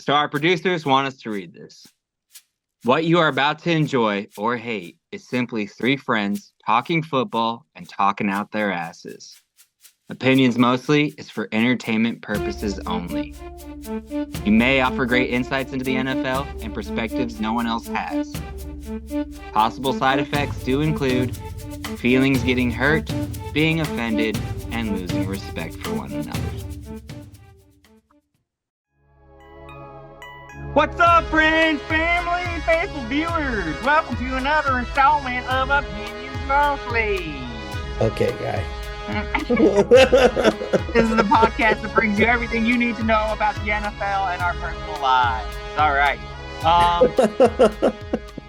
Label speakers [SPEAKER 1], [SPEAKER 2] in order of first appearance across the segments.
[SPEAKER 1] So our producers want us to read this. What you are about to enjoy or hate is simply three friends talking football and talking out their asses. Opinions mostly is for entertainment purposes only. You may offer great insights into the NFL and perspectives no one else has. Possible side effects do include feelings getting hurt, being offended, and losing respect for one another.
[SPEAKER 2] What's up, friends, family, faithful viewers? Welcome to another installment of Opinions Mostly.
[SPEAKER 3] Okay, guy.
[SPEAKER 2] This is the podcast that brings you everything you need to know about the NFL and our personal lives. All right.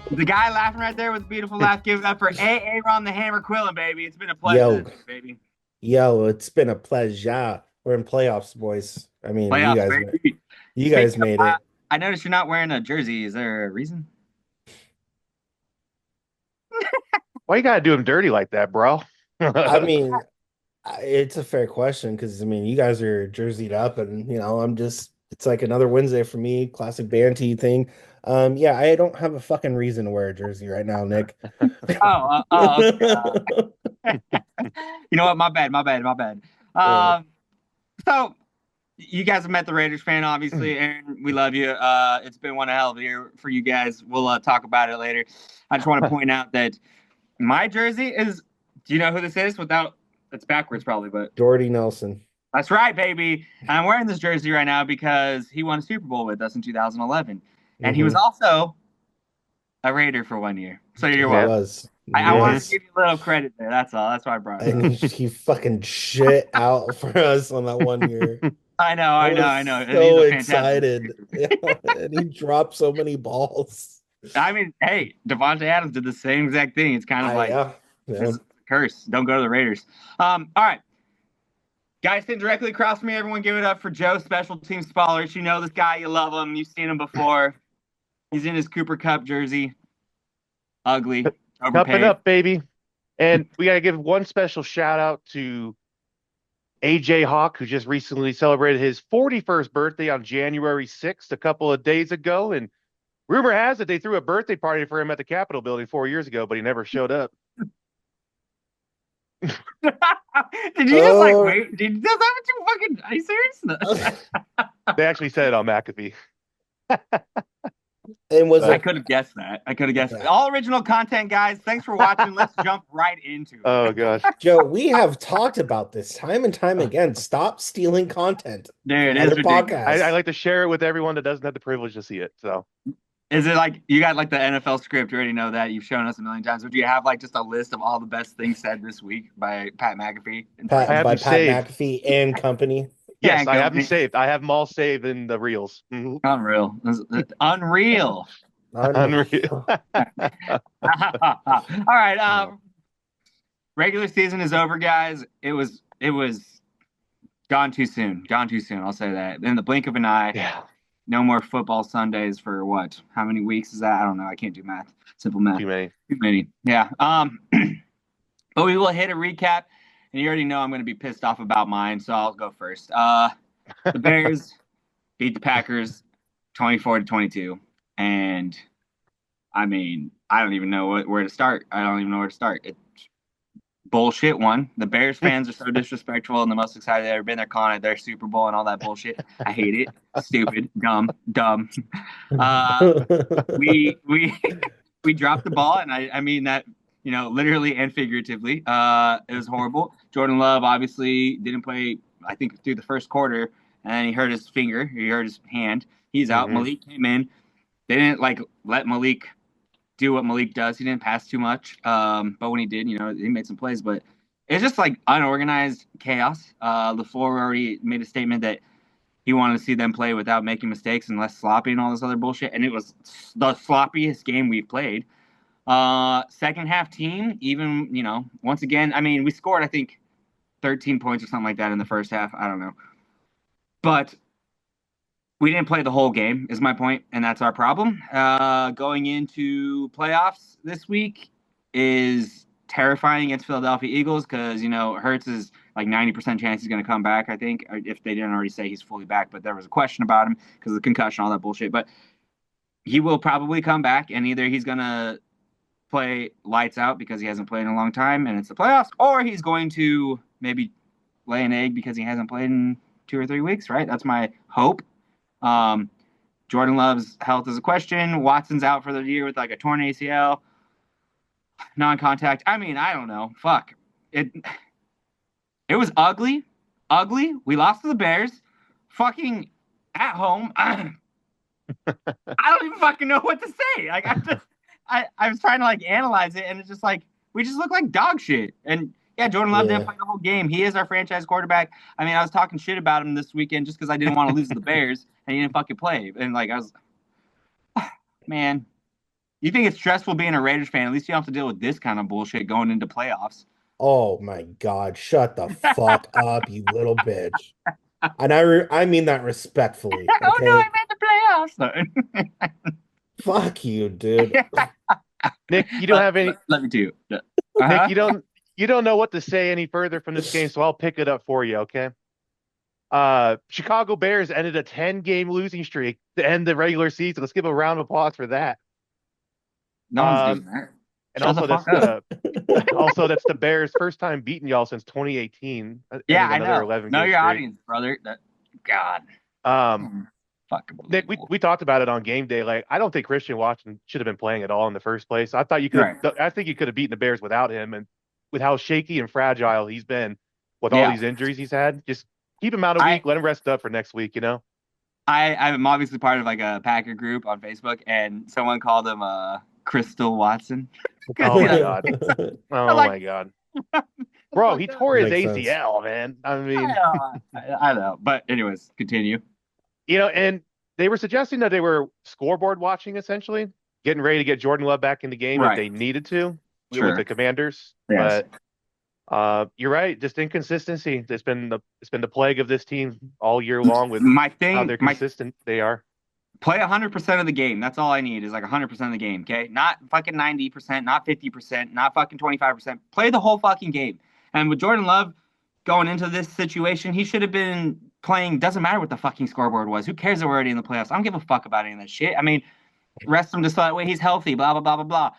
[SPEAKER 2] The guy laughing right there with a beautiful laugh, give it up for Aaron the Hammer Quillen, baby. It's been a pleasure, baby.
[SPEAKER 3] Yo, it's been a pleasure. We're in playoffs, boys. I mean,
[SPEAKER 2] Playoffs,
[SPEAKER 3] you guys made it.
[SPEAKER 2] I noticed you're not wearing a jersey. Is there a reason?
[SPEAKER 4] Why you gotta do him dirty like that, bro?
[SPEAKER 3] I mean, it's a fair question because, I mean, you guys are jerseyed up and, it's like another Wednesday for me, classic Banty thing. Yeah, I don't have a fucking reason to wear a jersey right now, Nick.
[SPEAKER 2] Okay. You know what? My bad. So you guys have met the Raiders fan, obviously, and we love you. It's been one hell of a year for you guys. We'll talk about it later. I just want to point out that my jersey is, do you know who this is? It's backwards probably, but
[SPEAKER 3] Jordy Nelson.
[SPEAKER 2] That's right, baby. And I'm wearing this jersey right now because he won a Super Bowl with us in 2011. And he was also a Raider for 1 year. So you're welcome. I wanted to give you a little credit there. That's all. That's why I brought it.
[SPEAKER 3] And he fucking shit out for us on that 1 year.
[SPEAKER 2] I know.
[SPEAKER 3] So excited. And he dropped so many balls.
[SPEAKER 2] I mean, hey, Devontae Adams did the same exact thing. It's kind of like a curse. Don't go to the Raiders. All right. Guys sitting directly across from me, everyone give it up for Joe, special team spoilers. You know this guy. You love him. You've seen him before. He's in his Cooper Cup jersey. Ugly.
[SPEAKER 4] Cupping up, baby. And we got to give one special shout out to AJ Hawk, who just recently celebrated his 41st birthday on January 6th, a couple of days ago. And rumor has it they threw a birthday party for him at the Capitol building 4 years ago, but he never showed up.
[SPEAKER 2] Did you just wait? Is that what you fucking, are you serious?
[SPEAKER 4] They actually said it on McAfee.
[SPEAKER 2] I could have guessed that. All original content, guys. Thanks for watching. Let's jump right into it.
[SPEAKER 4] Oh, gosh.
[SPEAKER 3] Joe, we have talked about this time and time again. Stop stealing content.
[SPEAKER 2] Dude, it's
[SPEAKER 3] podcast.
[SPEAKER 4] I like to share it with everyone that doesn't have the privilege to see it. So,
[SPEAKER 2] is it like you got like the NFL script? You already know that. You've shown us a million times. But do you have like just a list of all the best things said this week by Pat McAfee?
[SPEAKER 3] By Pat McAfee and company.
[SPEAKER 4] Yes, I have them saved. I have them all saved in the reels. Mm-hmm.
[SPEAKER 2] Unreal. All right. Regular season is over, guys. It was gone too soon. I'll say that. In the blink of an eye.
[SPEAKER 4] Yeah.
[SPEAKER 2] No more football Sundays for what? How many weeks is that? I don't know. I can't do math. Simple math.
[SPEAKER 4] Too
[SPEAKER 2] many. Yeah. But we will hit a recap. And you already know I'm going to be pissed off about mine, so I'll go first. The Bears beat the Packers 24-22. And, I mean, I don't even know where to start. It's bullshit one. The Bears fans are so disrespectful and the most excited they've ever been. They're calling it their Super Bowl and all that bullshit. I hate it. Stupid. Dumb. We dropped the ball, and I mean that, literally and figuratively. It was horrible. Jordan Love obviously didn't play, I think, through the first quarter, and then he hurt his finger. He hurt his hand. He's out.
[SPEAKER 4] Mm-hmm.
[SPEAKER 2] Malik came in. They didn't let Malik do what Malik does. He didn't pass too much. But when he did, he made some plays. But it's just like unorganized chaos. LaFleur already made a statement that he wanted to see them play without making mistakes and less sloppy and all this other bullshit. And it was the sloppiest game we've played. Second half team, even, once again, I mean, we scored, I think, 13 points or something like that in the first half. I don't know. But we didn't play the whole game, is my point, and that's our problem. Going into playoffs this week is terrifying against Philadelphia Eagles because, Hurts is like 90% chance he's going to come back, I think, if they didn't already say he's fully back. But there was a question about him because of the concussion, all that bullshit. But he will probably come back, and either he's going to play lights out because he hasn't played in a long time and it's the playoffs, or he's going to maybe lay an egg because he hasn't played in 2 or 3 weeks, right? That's my hope. Jordan Love's health is a question. Watson's out for the year with like a torn ACL. Non-contact. I mean, I don't know. Fuck. It was ugly. Ugly. We lost to the Bears. Fucking at home. I don't even fucking know what to say. Like, I was trying to like analyze it, and it's just like we just look like dog shit. And yeah, Jordan Love didn't play the whole game. He is our franchise quarterback. I mean, I was talking shit about him this weekend just because I didn't want to lose to the Bears, and he didn't fucking play. And like I was, man, you think it's stressful being a Raiders fan? At least you don't have to deal with this kind of bullshit going into playoffs.
[SPEAKER 3] Oh my God! Shut the fuck up, you little bitch. And I mean that respectfully. Okay?
[SPEAKER 2] Oh no, I meant the playoffs.
[SPEAKER 3] Fuck you, dude.
[SPEAKER 4] Nick, you don't have any.
[SPEAKER 2] Love you too.
[SPEAKER 4] Nick, you don't know what to say any further from this game, so I'll pick it up for you. Okay. Chicago Bears ended a 10-game losing streak to end the regular season. Let's give a round of applause for that.
[SPEAKER 2] No one's doing that.
[SPEAKER 4] And also, that's the Bears' first time beating y'all since 2018.
[SPEAKER 2] Yeah, I know. Know your audience, brother. God.
[SPEAKER 4] Nick, we talked about it on game day. Like, I don't think Christian Watson should have been playing at all in the first place. I thought you could. Right. I think you could have beaten the Bears without him, and with how shaky and fragile he's been with all these injuries he's had, just keep him out a week, let him rest up for next week.
[SPEAKER 2] I'm obviously part of like a Packer group on Facebook, and someone called him Crystal Watson.
[SPEAKER 4] Oh my God! Oh my God! Bro, he tore his ACL, man. I mean,
[SPEAKER 2] I know. But anyways, continue.
[SPEAKER 4] And they were suggesting that they were scoreboard watching, essentially, getting ready to get Jordan Love back in the game if they needed to with the Commanders.
[SPEAKER 2] Yes.
[SPEAKER 4] But you're right, just inconsistency. It's been the plague of this team all year long with how they're consistent they are.
[SPEAKER 2] Play 100% of the game. That's all I need is like 100% of the game, okay? Not fucking 90%, not 50%, not fucking 25%. Play the whole fucking game. And with Jordan Love going into this situation, he should have been playing. Doesn't matter what the fucking scoreboard was. Who cares that we're already in the playoffs? I don't give a fuck about any of that shit. I mean, rest him just so that way he's healthy, blah, blah, blah, blah, blah.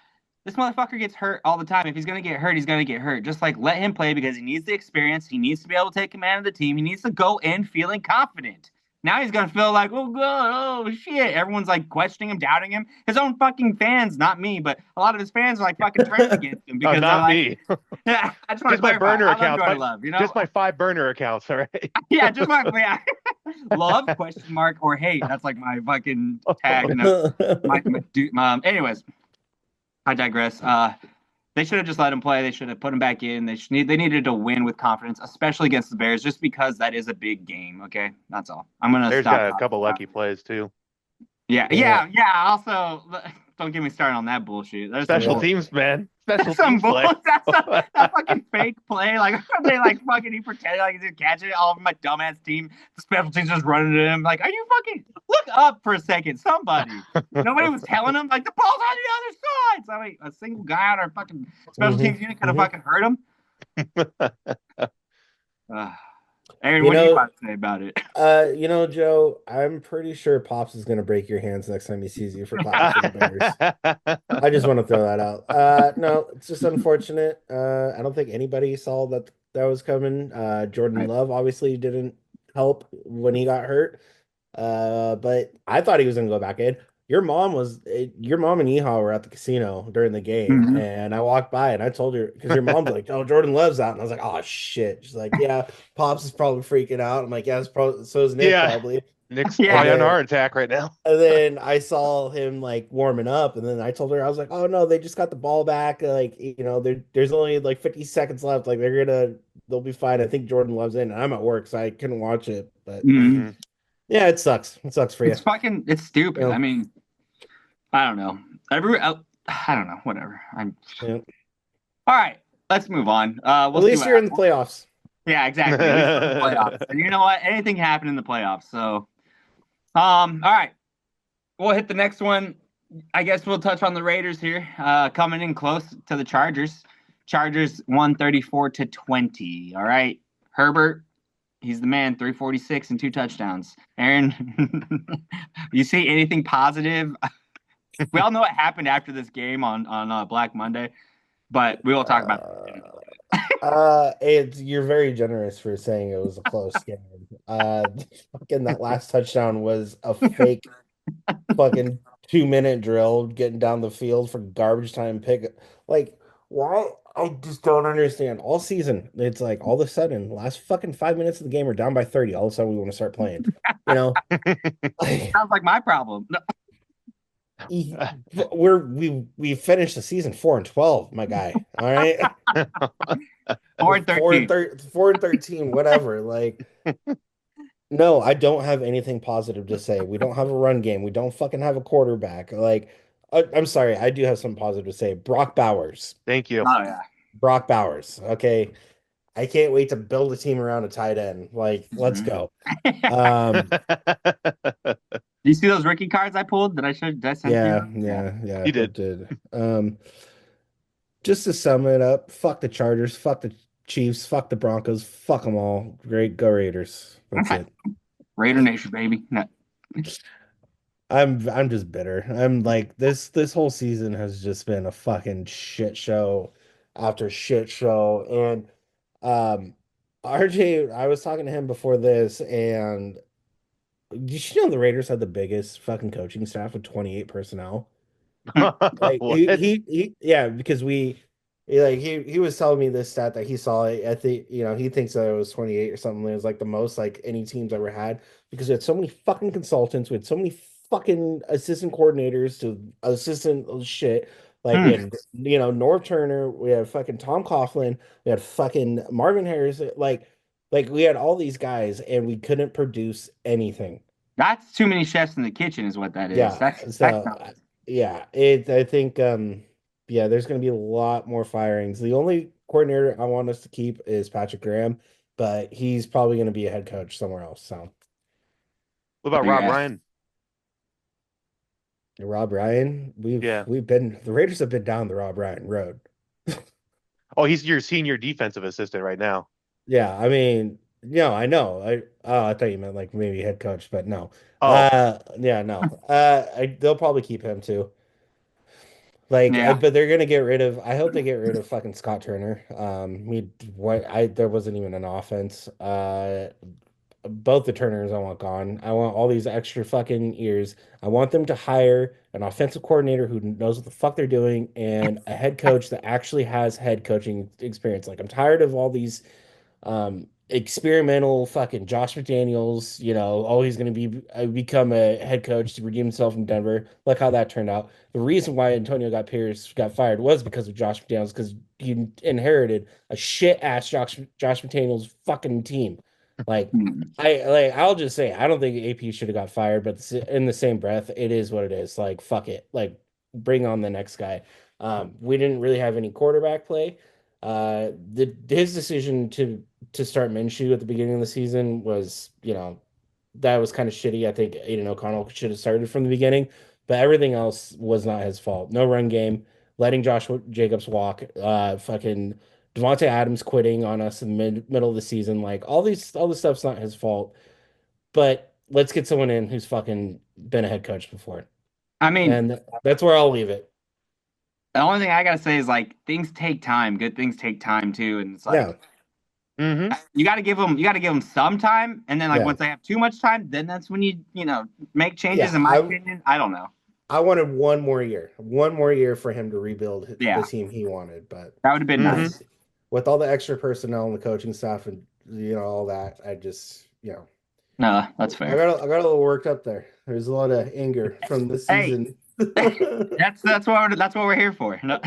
[SPEAKER 2] This motherfucker gets hurt all the time. If he's going to get hurt, he's going to get hurt. Just like let him play because he needs the experience. He needs to be able to take command of the team. He needs to go in feeling confident. Now he's going to feel like, oh, God, oh, shit. Everyone's like questioning him, doubting him. His own fucking fans, not me, but a lot of his fans are like fucking turning against him. Because
[SPEAKER 4] not me.
[SPEAKER 2] Yeah, I just want to
[SPEAKER 4] my burner accounts.
[SPEAKER 2] Love,
[SPEAKER 4] Just my 5 burner accounts, all right?
[SPEAKER 2] Yeah, just my love, question mark, or hate. That's like my fucking tag. Anyways, I digress. They should have just let him play. They should have put him back in. They needed to win with confidence, especially against the Bears, just because that is a big game. Okay, that's all. I'm gonna.
[SPEAKER 4] Bears got a couple lucky plays too.
[SPEAKER 2] Yeah. Also, don't get me started on that bullshit. There's
[SPEAKER 4] special teams, man. Special teams play.
[SPEAKER 2] That fucking fake play. Like they he pretended like he didn't catch it. All of my dumbass team, the special teams just running to him. Like, are you fucking look up for a second? Somebody. Nobody was telling him like the ball's on the other side. So wait, a single guy on our fucking special teams unit could have fucking hurt him. Aaron, what do you want to say about it?
[SPEAKER 3] Joe, I'm pretty sure Pops is going to break your hands next time he sees you for clapping for the Bears. I just want to throw that out. No, it's just unfortunate. I don't think anybody saw that was coming. Jordan Love obviously didn't help when he got hurt. But I thought he was going to go back in. Your mom and Yeehaw were at the casino during the game, and I walked by and I told her because your mom's like, "Oh, Jordan Love's out," and I was like, "Oh shit!" She's like, "Yeah, Pops is probably freaking out." I'm like, "Yeah, so is Nick probably."
[SPEAKER 4] Nick's probably on heart attack right now.
[SPEAKER 3] And then I saw him like warming up, and then I told her I was like, "Oh no, they just got the ball back. Like there's only like 50 seconds left. Like they'll be fine." I think Jordan Love's in, and I'm at work, so I couldn't watch it, but. Yeah, it sucks. It sucks for you.
[SPEAKER 2] It's stupid. I mean, I don't know. I don't know. Whatever. All right, let's move on.
[SPEAKER 3] At least you're in the playoffs.
[SPEAKER 2] Yeah, exactly. At least we're in the playoffs. And you know what? Anything happened in the playoffs. So, all right, we'll hit the next one. I guess we'll touch on the Raiders here, coming in close to the Chargers. Chargers won 34-20. All right. Herbert, he's the man, 346 and 2 touchdowns. Aaron, you see anything positive? We all know what happened after this game on Black Monday, but we will talk about
[SPEAKER 3] You're very generous for saying it was a close game. Fucking that last touchdown was a fake fucking 2-minute drill getting down the field for garbage time pick. Like, why? I just don't understand. All season, it's like all of a sudden, last fucking 5 minutes of the game, we're down by 30. All of a sudden, we want to start playing. You know,
[SPEAKER 2] Sounds like my problem. No.
[SPEAKER 3] we finished the season 4-12, my guy. All right,
[SPEAKER 2] 4-13.
[SPEAKER 3] 4-13, whatever. Like, no, I don't have anything positive to say. We don't have a run game. We don't fucking have a quarterback. Like, I'm sorry, I do have something positive to say. Brock Bowers.
[SPEAKER 4] Thank you.
[SPEAKER 2] Oh yeah.
[SPEAKER 3] Brock Bowers. Okay. I can't wait to build a team around a tight end. Like, let's go.
[SPEAKER 2] Do you see those rookie cards I pulled? Did I send
[SPEAKER 3] Yeah,
[SPEAKER 2] you?
[SPEAKER 3] yeah.
[SPEAKER 4] You did.
[SPEAKER 3] It did. Just to sum it up, fuck the Chargers, fuck the Chiefs, fuck the Broncos, fuck them all. Great, go Raiders. That's it.
[SPEAKER 2] Raider Nation, baby. No.
[SPEAKER 3] I'm just bitter. I'm like this whole season has just been a fucking shit show after shit show. And RJ, I was talking to him before this, and did you know the Raiders had the biggest fucking coaching staff with 28 personnel? Like
[SPEAKER 4] What?
[SPEAKER 3] yeah, because he was telling me this stat that he saw. I think he thinks that it was 28 or something. It was like the most like any team's ever had because we had so many fucking consultants, we had so many fucking assistant coordinators to assistant shit. Like we had Norv Turner, we had fucking Tom Coughlin, we had fucking Marvin Harris, like we had all these guys and we couldn't produce anything.
[SPEAKER 2] That's too many chefs in the kitchen, is what that is.
[SPEAKER 3] Yeah,
[SPEAKER 2] That's
[SPEAKER 3] so
[SPEAKER 2] not
[SPEAKER 3] yeah, I think yeah, there's going to be a lot more firings. The only coordinator I want us to keep is Patrick Graham, but he's probably going to be a head coach somewhere else. So
[SPEAKER 4] What about Rob
[SPEAKER 2] Yeah.
[SPEAKER 4] Ryan?
[SPEAKER 3] Rob Ryan,
[SPEAKER 4] Yeah.
[SPEAKER 3] the Raiders have been down the Rob Ryan road.
[SPEAKER 4] Oh, he's your senior defensive assistant right now.
[SPEAKER 3] Yeah, I mean, I know. I thought you meant like maybe head coach, but no.
[SPEAKER 4] Oh,
[SPEAKER 3] Yeah, no. They'll probably keep him too. Like,
[SPEAKER 2] Yeah.
[SPEAKER 3] but they're gonna get rid of. I hope they get rid of fucking Scott Turner. There wasn't even an offense. Both the Turners I want gone. I want all these extra fucking ears. I want them to hire an offensive coordinator who knows what the fuck they're doing and a head coach that actually has head coaching experience. Like, I'm tired of all these experimental fucking Josh McDaniels, he's going to become a head coach to redeem himself in Denver. Look how that turned out. The reason why Antonio Pierce got fired was because of Josh McDaniels, because he inherited a shit ass Josh McDaniels fucking team. Like, I'll just say I don't think AP should have got fired, but in the same breath, it is what it is. Like, fuck it. Like, bring on the next guy. We didn't really have any quarterback play. His decision to start Minshew at the beginning of the season was, that was kind of shitty. I think Aiden O'Connell should have started from the beginning, but everything else was not his fault. No run game, letting Josh Jacobs walk, fucking Devontae Adams quitting on us in the middle of the season. Like, all this stuff's not his fault, but let's get someone in who's fucking been a head coach before.
[SPEAKER 2] I mean,
[SPEAKER 3] And that's where I'll leave it.
[SPEAKER 2] the only thing I gotta say is like things take time. Good things take time too, and it's like
[SPEAKER 3] Yeah.
[SPEAKER 2] you gotta give them some time, and then like
[SPEAKER 3] Yeah.
[SPEAKER 2] once they have too much time, then that's when you make changes.
[SPEAKER 3] Yeah,
[SPEAKER 2] in my opinion, I don't know.
[SPEAKER 3] I wanted one more year for him to rebuild
[SPEAKER 2] Yeah.
[SPEAKER 3] the team he wanted, but
[SPEAKER 2] That would have been nice.
[SPEAKER 3] with all the extra personnel and the coaching staff and all that, I just
[SPEAKER 2] No, that's fair.
[SPEAKER 3] I got a little worked up there. There's a lot of anger from this
[SPEAKER 2] Hey.
[SPEAKER 3] season.
[SPEAKER 2] That's what we're here for. No.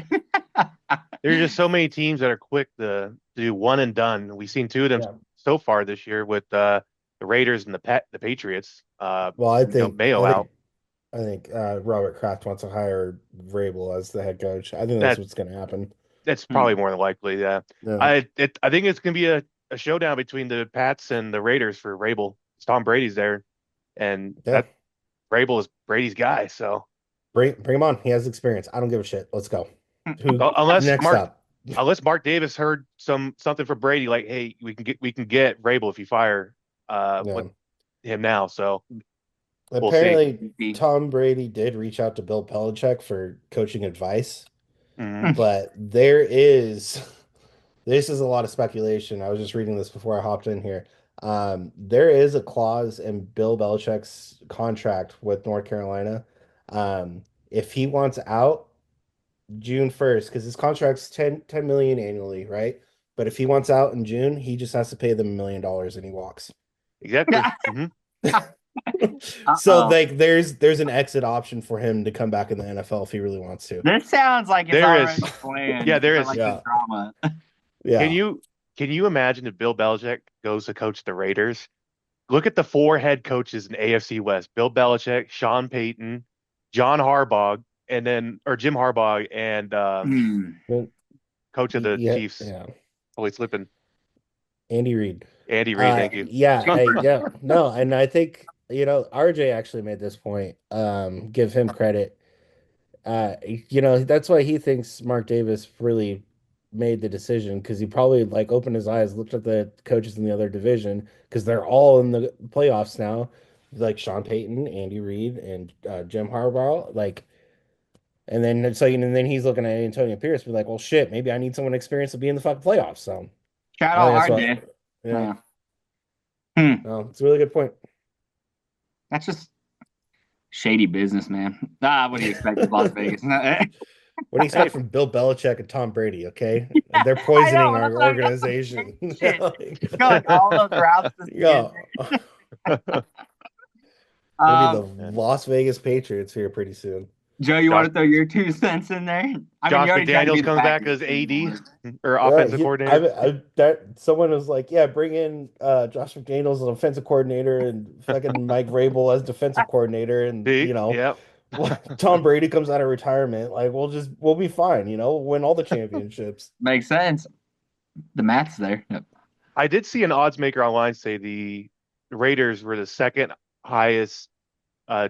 [SPEAKER 4] There's just so many teams that are quick to do one and done. We've seen two of them
[SPEAKER 3] Yeah.
[SPEAKER 4] so far this year with the Raiders and the Patriots.
[SPEAKER 3] Well, I think
[SPEAKER 4] Mayo out.
[SPEAKER 3] I think Robert Kraft wants to hire Vrabel as the head coach. I think that's what's going to happen.
[SPEAKER 4] That's probably more than likely. Yeah,
[SPEAKER 3] Yeah.
[SPEAKER 4] I think it's going to be a showdown between the Pats and the Raiders for Vrabel. Tom Brady's there, and that Vrabel is Brady's guy. So
[SPEAKER 3] bring him on. He has experience. I don't give a shit. Let's go.
[SPEAKER 4] unless
[SPEAKER 3] Next
[SPEAKER 4] Mark
[SPEAKER 3] up?
[SPEAKER 4] unless Mark Davis heard something from Brady, like, hey, we can get Vrabel if you fire
[SPEAKER 3] Yeah.
[SPEAKER 4] him now. So we'll see.
[SPEAKER 3] Apparently, Tom Brady did reach out to Bill Belichick for coaching advice,
[SPEAKER 4] Mhm.
[SPEAKER 3] but this is a lot of speculation. I was just reading this before I hopped in here. There is a clause in Bill Belichick's contract with North Carolina. If he wants out June 1st, because his contract's 10 million annually, right? But if he wants out in June, he just has to pay them $1 million and he walks.
[SPEAKER 4] Exactly. Hmm.
[SPEAKER 3] So like there's an exit option for him to come back in the NFL if he really wants to.
[SPEAKER 2] This sounds like it's
[SPEAKER 4] There is.
[SPEAKER 2] already planned.
[SPEAKER 4] Yeah, there
[SPEAKER 2] I
[SPEAKER 4] is.
[SPEAKER 2] like
[SPEAKER 3] Yeah.
[SPEAKER 2] the drama.
[SPEAKER 3] Yeah.
[SPEAKER 4] Can you imagine if Bill Belichick goes to coach the Raiders? Look at the 4 head coaches in AFC West: Bill Belichick, Sean Payton, John Harbaugh, and then or Jim Harbaugh, and coach of the
[SPEAKER 3] Yeah,
[SPEAKER 4] Chiefs.
[SPEAKER 3] yeah.
[SPEAKER 4] Always slipping.
[SPEAKER 3] Andy Reid.
[SPEAKER 4] Andy Reid, thank you.
[SPEAKER 3] Yeah, no, and I think RJ actually made this point. Give him credit. That's why he thinks Mark Davis really made the decision because he probably like opened his eyes, looked at the coaches in the other division because they're all in the playoffs now, like Sean Payton, Andy Reid, and Jim Harbaugh, like. And then he's looking at Antonio Pierce, be like, well, shit, maybe I need someone experienced to be in the fucking playoffs. So
[SPEAKER 2] Shout
[SPEAKER 3] I think
[SPEAKER 2] out
[SPEAKER 3] that's
[SPEAKER 2] RJ.
[SPEAKER 3] what, yeah.
[SPEAKER 2] Hmm.
[SPEAKER 3] No, it's a really good point.
[SPEAKER 2] That's just shady business, man. What do you expect with Las Vegas?
[SPEAKER 3] What do you expect from Bill Belichick and Tom Brady? Okay, they're poisoning our organization.
[SPEAKER 2] Go like all those routes.
[SPEAKER 3] Yeah, gonna be the
[SPEAKER 2] Um,
[SPEAKER 3] Las Vegas Patriots here pretty soon.
[SPEAKER 2] Joe, you want to throw your 2 cents in there? I mean,
[SPEAKER 4] Josh
[SPEAKER 2] you already tried to be
[SPEAKER 4] McDaniels
[SPEAKER 2] the
[SPEAKER 4] comes back
[SPEAKER 2] Packers
[SPEAKER 4] as
[SPEAKER 2] thing,
[SPEAKER 4] AD or offensive coordinator.
[SPEAKER 3] That someone was like, yeah, bring in Josh McDaniels as offensive coordinator and fucking Mike Vrabel as defensive coordinator, and
[SPEAKER 4] See? Yep.
[SPEAKER 3] Tom Brady comes out of retirement. Like we'll be fine. Win all the championships.
[SPEAKER 2] Makes sense. The math's there. Yep.
[SPEAKER 4] I did see an odds maker online say the Raiders were the second highest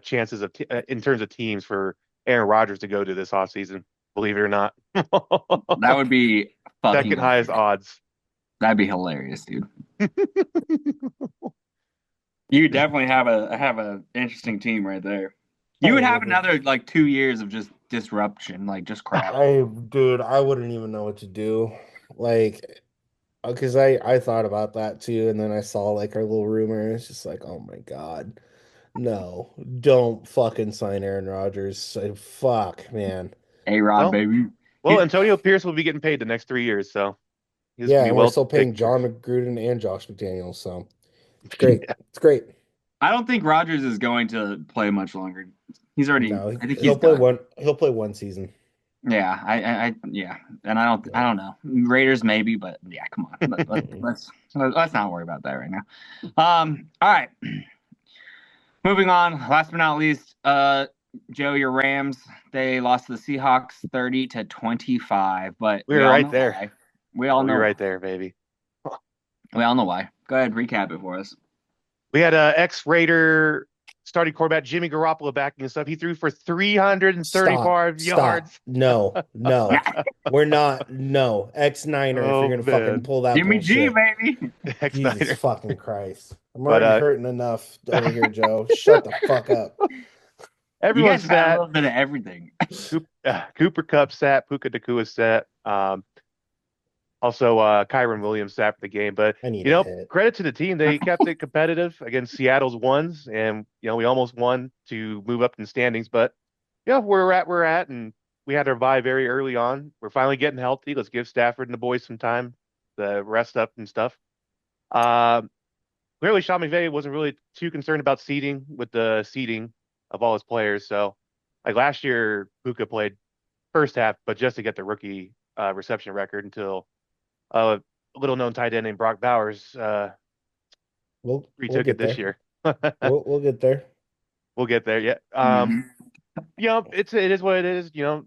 [SPEAKER 4] chances of in terms of teams for Aaron Rodgers to go to this offseason. Believe it or not,
[SPEAKER 2] That would be fucking
[SPEAKER 4] second highest odds.
[SPEAKER 2] That'd be hilarious, dude. You definitely have a interesting team right there. You would have another like 2 years of just disruption, like just crap.
[SPEAKER 3] I wouldn't even know what to do. Like, because I thought about that too, and then I saw like our little rumor. It's just like, oh my God, no, don't fucking sign Aaron Rodgers. Fuck, man.
[SPEAKER 2] A-Rod, baby.
[SPEAKER 4] Well, Antonio Pierce will be getting paid the next 3 years, so
[SPEAKER 3] yeah, and we're still paying John McGruden and Josh McDaniels, so it's great. Yeah. It's great.
[SPEAKER 2] I don't think Rodgers is going to play much longer. He's already.
[SPEAKER 3] No,
[SPEAKER 2] I think
[SPEAKER 3] he'll
[SPEAKER 2] he's
[SPEAKER 3] play
[SPEAKER 2] done.
[SPEAKER 3] one. He'll play one season.
[SPEAKER 2] Yeah, yeah, and I don't know. Raiders maybe, but yeah, come on. Let's not worry about that right now. All right. Moving on. Last but not least, Joe, your Rams, they lost to the Seahawks 30-25, but
[SPEAKER 4] we were right there.
[SPEAKER 2] Why. We all know.
[SPEAKER 4] We're right there, baby.
[SPEAKER 2] We all know why. Go ahead, recap it for us.
[SPEAKER 4] We had ex-Raider starting quarterback Jimmy Garoppolo backing us up. He threw for 335 yards.
[SPEAKER 3] No. We're not. No. Ex-Niner, if you're going to fucking pull that
[SPEAKER 2] Jimmy
[SPEAKER 3] bullshit.
[SPEAKER 2] G, baby.
[SPEAKER 3] Jesus fucking Christ. I'm already hurting enough over here, Joe. Shut the fuck up.
[SPEAKER 4] Everyone's sat.
[SPEAKER 2] A little bit of everything.
[SPEAKER 4] Cooper Kupp sat. Puka Nacua sat. Also, Kyron Williams sat for the game. But, credit to the team. They kept it competitive against Seattle's ones. And, we almost won to move up in the standings. But, where we're at. And we had our bye very early on. We're finally getting healthy. Let's give Stafford and the boys some time to rest up and stuff. Clearly, Sean McVay wasn't really too concerned about seeding with the seeding of all his players. So, like last year, Puka played first half, but just to get the rookie reception record until a little-known tight end named Brock Bowers retook it this year.
[SPEAKER 3] We'll get there.
[SPEAKER 4] We'll get there. Yeah. It is what it is. The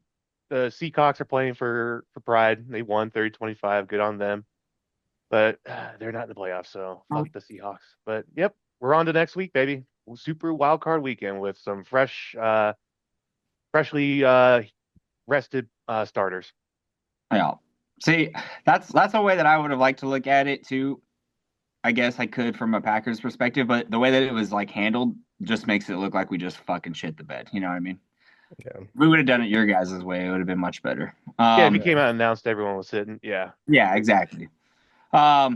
[SPEAKER 4] Seahawks are playing for pride. They won 30-25. Good on them. But they're not in the playoffs, so fuck the Seahawks. But yep, we're on to next week, baby. Super wild card weekend with some freshly rested starters.
[SPEAKER 2] Yeah. See, that's a way that I would have liked to look at it too. I guess I could from a Packers perspective, but the way that it was like handled just makes it look like we just fucking shit the bed. You know what I mean?
[SPEAKER 3] Yeah.
[SPEAKER 2] If we would have done it your guys' way, it would have been much better.
[SPEAKER 4] Yeah, if he came out and announced everyone was sitting, yeah.
[SPEAKER 2] Yeah, exactly. I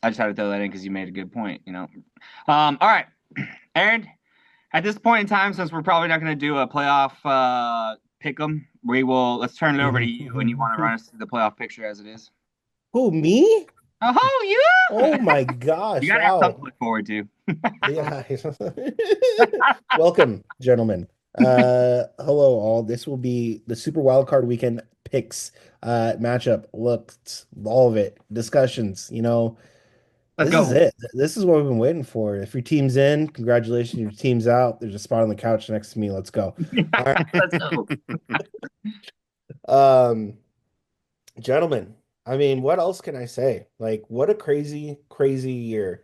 [SPEAKER 2] just had to throw that in because you made a good point, you know. All right, Aaron. At this point in time, since we're probably not going to do a playoff pick 'em, let's turn it over to you, and you want to run us through the playoff picture as it is.
[SPEAKER 3] Who, me?
[SPEAKER 2] Oh, you!
[SPEAKER 3] Oh my
[SPEAKER 2] You
[SPEAKER 3] gosh.
[SPEAKER 2] gotta have something to
[SPEAKER 3] Wow.
[SPEAKER 2] look forward to.
[SPEAKER 3] Yeah. Welcome, gentlemen. Hello all. This will be the Super Wildcard Weekend picks, matchup, looks, all of it, discussions,
[SPEAKER 2] Let's
[SPEAKER 3] this is
[SPEAKER 2] go.
[SPEAKER 3] it. This is what we've been waiting for. If your team's in, congratulations. Your team's out. There's a spot on the couch next to me. Let's go. All right.
[SPEAKER 2] Let's go.
[SPEAKER 3] Um, Gentlemen, I mean, what else can I say? Like, what a crazy, crazy year.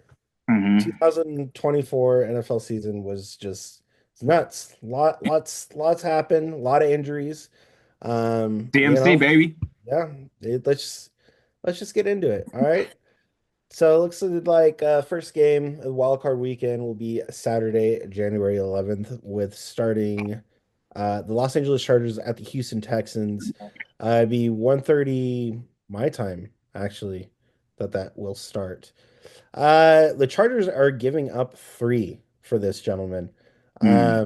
[SPEAKER 2] Mhm.
[SPEAKER 3] 2024 NFL season was just it's nuts. Lots happened, a lot of injuries.
[SPEAKER 2] DMC, baby.
[SPEAKER 3] Yeah, let's just get into it. All right. So it looks like first game of wild card weekend will be Saturday, January 11th, with starting the Los Angeles Chargers at the Houston Texans. It'd be 1:30 my time, actually, that will start. The Chargers are giving up 3 for this gentleman.
[SPEAKER 2] Hmm.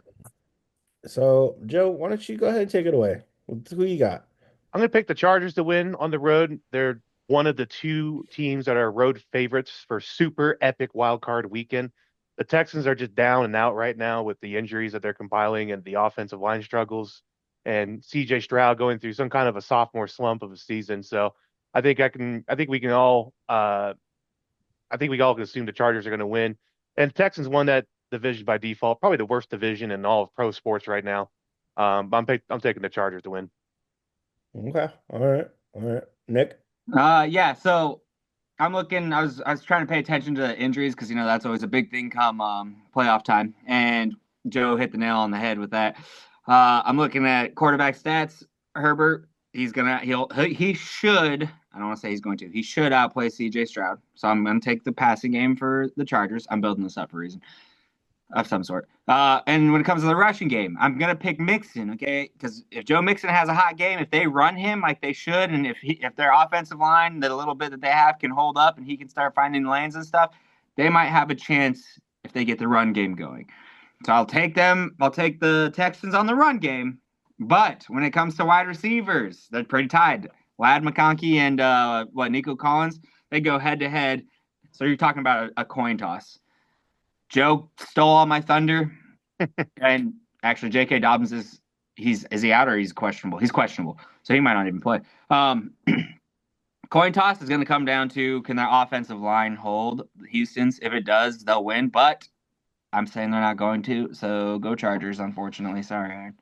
[SPEAKER 3] So Joe, why don't you go ahead and take it away? Who you got?
[SPEAKER 4] I'm going to pick the Chargers to win on the road. They're one of the two teams that are road favorites for super epic wild card weekend. The Texans are just down and out right now with the injuries that they're compiling and the offensive line struggles, and CJ Stroud going through some kind of a sophomore slump of a season. So I think we can all I think we all can assume the Chargers are going to win. And Texans won that division by default, probably the worst division in all of pro sports right now. I'm taking the Chargers to win.
[SPEAKER 3] Okay. All right. Nick?
[SPEAKER 2] Yeah. So I'm looking. I was trying to pay attention to the injuries because that's always a big thing come playoff time. And Joe hit the nail on the head with that. I'm looking at quarterback stats. Herbert, he should. I don't want to say he's going to. He should outplay C.J. Stroud. So I'm going to take the passing game for the Chargers. I'm building this up for a reason of some sort. And when it comes to the rushing game, I'm gonna pick Mixon, okay? Because if Joe Mixon has a hot game, if they run him like they should, and if their offensive line, that a little bit that they have, can hold up, and he can start finding lanes and stuff, they might have a chance if they get the run game going. So I'll take them. I'll take the Texans on the run game. But when it comes to wide receivers, they're pretty tied. Lad McConkey and Nico Collins, they go head to head. So you're talking about a coin toss. Joe stole all my thunder, and actually, J.K. Dobbins is he out or he's questionable? He's questionable, so he might not even play. Coin toss is going to come down to can their offensive line hold Houston's? If it does, they'll win. But I'm saying they're not going to, so go Chargers. Unfortunately, sorry, Aaron.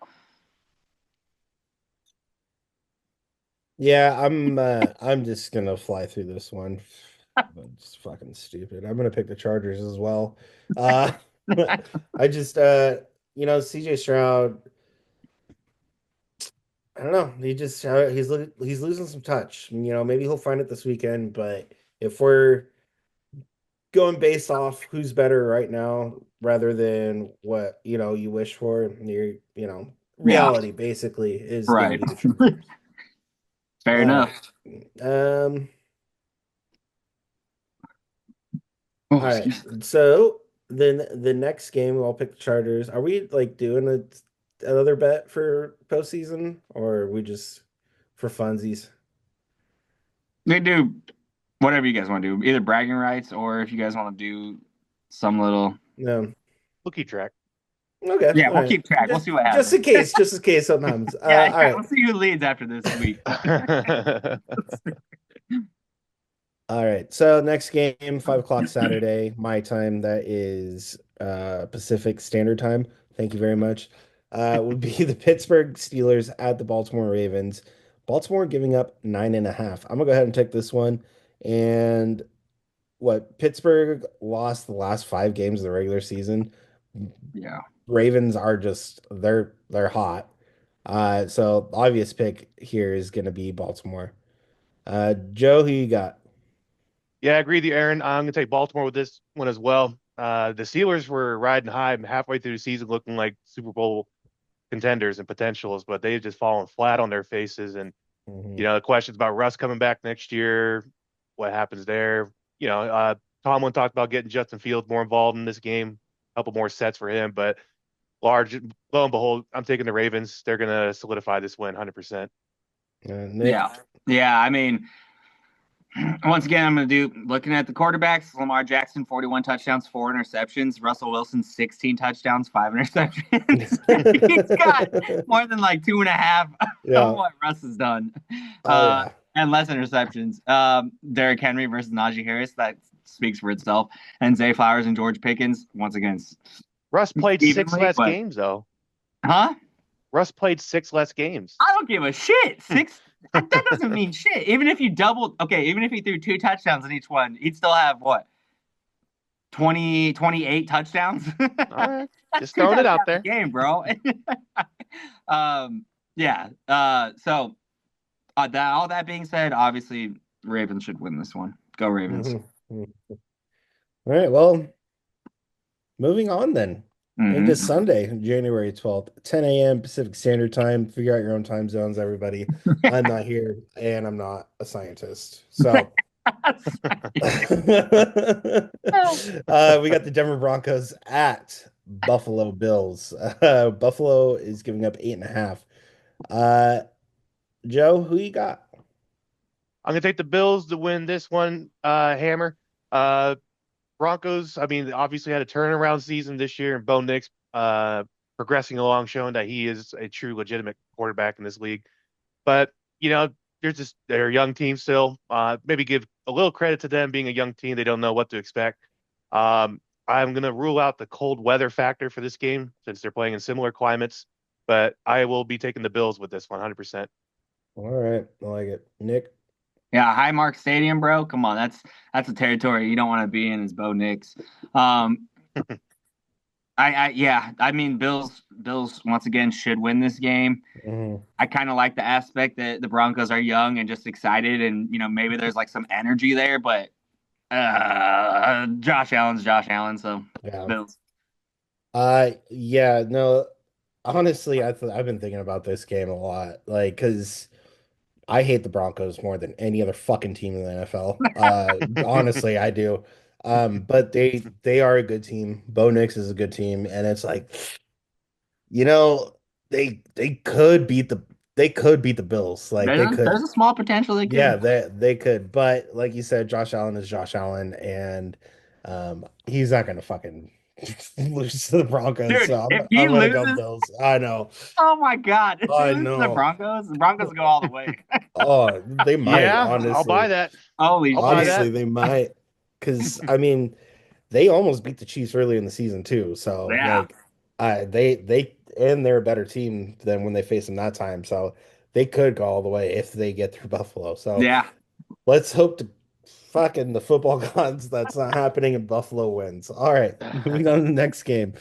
[SPEAKER 3] Yeah, I'm just gonna fly through this one. It's fucking stupid. I'm gonna pick the Chargers as well. Uh I just CJ Stroud, I don't know. He's losing some touch. Maybe he'll find it this weekend, but if we're going based off who's better right now rather than what, you wish for,
[SPEAKER 2] Yeah,
[SPEAKER 3] reality basically is gonna
[SPEAKER 2] right.
[SPEAKER 3] be the Chargers.
[SPEAKER 2] Fair
[SPEAKER 3] All
[SPEAKER 2] enough.
[SPEAKER 3] right.
[SPEAKER 2] Oh,
[SPEAKER 3] All right.
[SPEAKER 2] excuse me.
[SPEAKER 3] So then the next game, I'll pick the Chargers. Are we like doing another bet for postseason, or are we just for funsies?
[SPEAKER 2] They do whatever you guys want to do, either bragging rights or if you guys want to do some little.
[SPEAKER 3] No.
[SPEAKER 4] We'll keep track.
[SPEAKER 3] Okay.
[SPEAKER 2] Yeah,
[SPEAKER 3] All
[SPEAKER 2] we'll
[SPEAKER 3] right.
[SPEAKER 2] keep track. We'll see what
[SPEAKER 3] Just
[SPEAKER 2] happens.
[SPEAKER 3] in case something happens.
[SPEAKER 2] Yeah,
[SPEAKER 3] All right.
[SPEAKER 2] we'll see who leads after this week.
[SPEAKER 3] All right. So next game, 5 o'clock Saturday, my time. That is Pacific Standard Time. Thank you very much. Would be the Pittsburgh Steelers at the Baltimore Ravens. Baltimore giving up 9.5. I'm gonna go ahead and take this one. And what Pittsburgh lost the last 5 games of the regular season.
[SPEAKER 2] Yeah.
[SPEAKER 3] Ravens are just they're hot. So the obvious pick here is gonna be Baltimore. Joe, who you got?
[SPEAKER 4] Yeah, I agree with you, Aaron. I'm going to take Baltimore with this one as well. The Steelers were riding high halfway through the season, looking like Super Bowl contenders and potentials, but they've just fallen flat on their faces. And
[SPEAKER 3] Mhm.
[SPEAKER 4] the questions about Russ coming back next year, what happens there? Tomlin talked about getting Justin Fields more involved in this game, a couple more sets for him, but lo and behold, I'm taking the Ravens. They're going to solidify this win 100%.
[SPEAKER 3] Nick.
[SPEAKER 2] Yeah. Yeah. I mean, once again, I'm going to do looking at the quarterbacks. Lamar Jackson, 41 touchdowns, 4 interceptions. Russell Wilson, 16 touchdowns, 5 interceptions. He's got more than like 2.5
[SPEAKER 3] Yeah.
[SPEAKER 2] of what Russ has done.
[SPEAKER 3] Oh yeah.
[SPEAKER 2] And less interceptions. Derrick Henry versus Najee Harris, that speaks for itself. And Zay Flowers and George Pickens, once again,
[SPEAKER 4] Russ played six
[SPEAKER 2] evenly,
[SPEAKER 4] less
[SPEAKER 2] but-
[SPEAKER 4] games, though.
[SPEAKER 2] huh?
[SPEAKER 4] Russ played 6 less games.
[SPEAKER 2] I don't give a shit. That doesn't mean shit. Even if you even if he threw 2 touchdowns in each one, he'd still have what? 28 touchdowns?
[SPEAKER 4] All right.
[SPEAKER 2] That's
[SPEAKER 4] Just
[SPEAKER 2] 2
[SPEAKER 4] throwing it out
[SPEAKER 2] touchdowns
[SPEAKER 4] there.
[SPEAKER 2] a game, bro. Yeah. So all that being said, obviously Ravens should win this one. Go Ravens.
[SPEAKER 3] Mhm. All right. Well, moving on then. Into
[SPEAKER 2] Mhm.
[SPEAKER 3] Sunday, January 12th, 10 a.m. Pacific Standard Time. Figure out your own time zones, everybody. I'm not here, and I'm not a scientist. So we got the Denver Broncos at Buffalo Bills. Buffalo is giving up 8.5. Joe, who you got?
[SPEAKER 4] I'm going to take the Bills to win this one, Hammer. Broncos, I mean, obviously had a turnaround season this year, and Bo Nix progressing along, showing that he is a true legitimate quarterback in this league. But, they're a young team still. Maybe give a little credit to them being a young team. They don't know what to expect. I'm going to rule out the cold weather factor for this game since they're playing in similar climates, but I will be taking the Bills with this 100%.
[SPEAKER 3] All right, I like it. Nick?
[SPEAKER 2] Yeah, Highmark Stadium, bro. Come on, that's a territory you don't want to be in as Bo Nix. I mean, Bills once again should win this game.
[SPEAKER 3] Mhm.
[SPEAKER 2] I kind of like the aspect that the Broncos are young and just excited, and maybe there's like some energy there, but Josh Allen's Josh Allen, so
[SPEAKER 3] Yeah.
[SPEAKER 2] Bills.
[SPEAKER 3] Yeah, no, honestly, I've been thinking about this game a lot, like, because I hate the Broncos more than any other fucking team in the NFL. Honestly, I do. But they are a good team. Bo Nix is a good team, and it's like, you know, they could beat the Bills. Like they could.
[SPEAKER 2] There's a small potential they could.
[SPEAKER 3] Yeah, they could. But like you said, Josh Allen is Josh Allen, and he's not gonna fucking lose to the Broncos.
[SPEAKER 2] Dude,
[SPEAKER 3] So
[SPEAKER 2] if he
[SPEAKER 3] I'm gonna go
[SPEAKER 2] loses,
[SPEAKER 3] Bills. I know.
[SPEAKER 2] oh my God, if he
[SPEAKER 3] I
[SPEAKER 2] loses to
[SPEAKER 3] know.
[SPEAKER 2] the Broncos go all the way.
[SPEAKER 3] Oh, they might,
[SPEAKER 4] Yeah,
[SPEAKER 3] honestly.
[SPEAKER 4] I'll buy that.
[SPEAKER 2] Holy
[SPEAKER 4] I'll buy
[SPEAKER 2] shit.
[SPEAKER 3] Honestly,
[SPEAKER 4] that.
[SPEAKER 3] they might. Because I mean, they almost beat the Chiefs early in the season too. So
[SPEAKER 2] Yeah.
[SPEAKER 3] like they're a better team than when they faced them that time. So they could go all the way if they get through Buffalo. So
[SPEAKER 2] Yeah.
[SPEAKER 3] let's hope to fucking the football gods that's not happening and Buffalo wins. All right, moving on to the next game.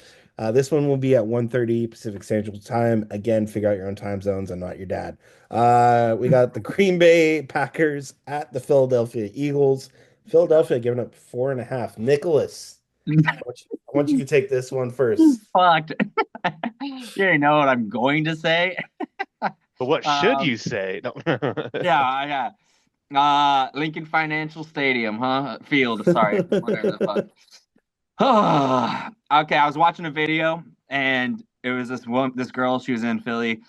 [SPEAKER 3] This one will be at 1:30 Pacific Central Time. Again, figure out your own time zones. I'm not your dad. We got the Green Bay Packers at the Philadelphia Eagles. Philadelphia giving up 4.5. Nicholas, I want you to take this one first.
[SPEAKER 2] Fucked. You already know what I'm going to say.
[SPEAKER 4] But what should you say? No.
[SPEAKER 2] Yeah. Lincoln Financial Stadium, huh? Field, sorry. Whatever the fuck. Okay, I was watching a video and it was this girl, she was in Philly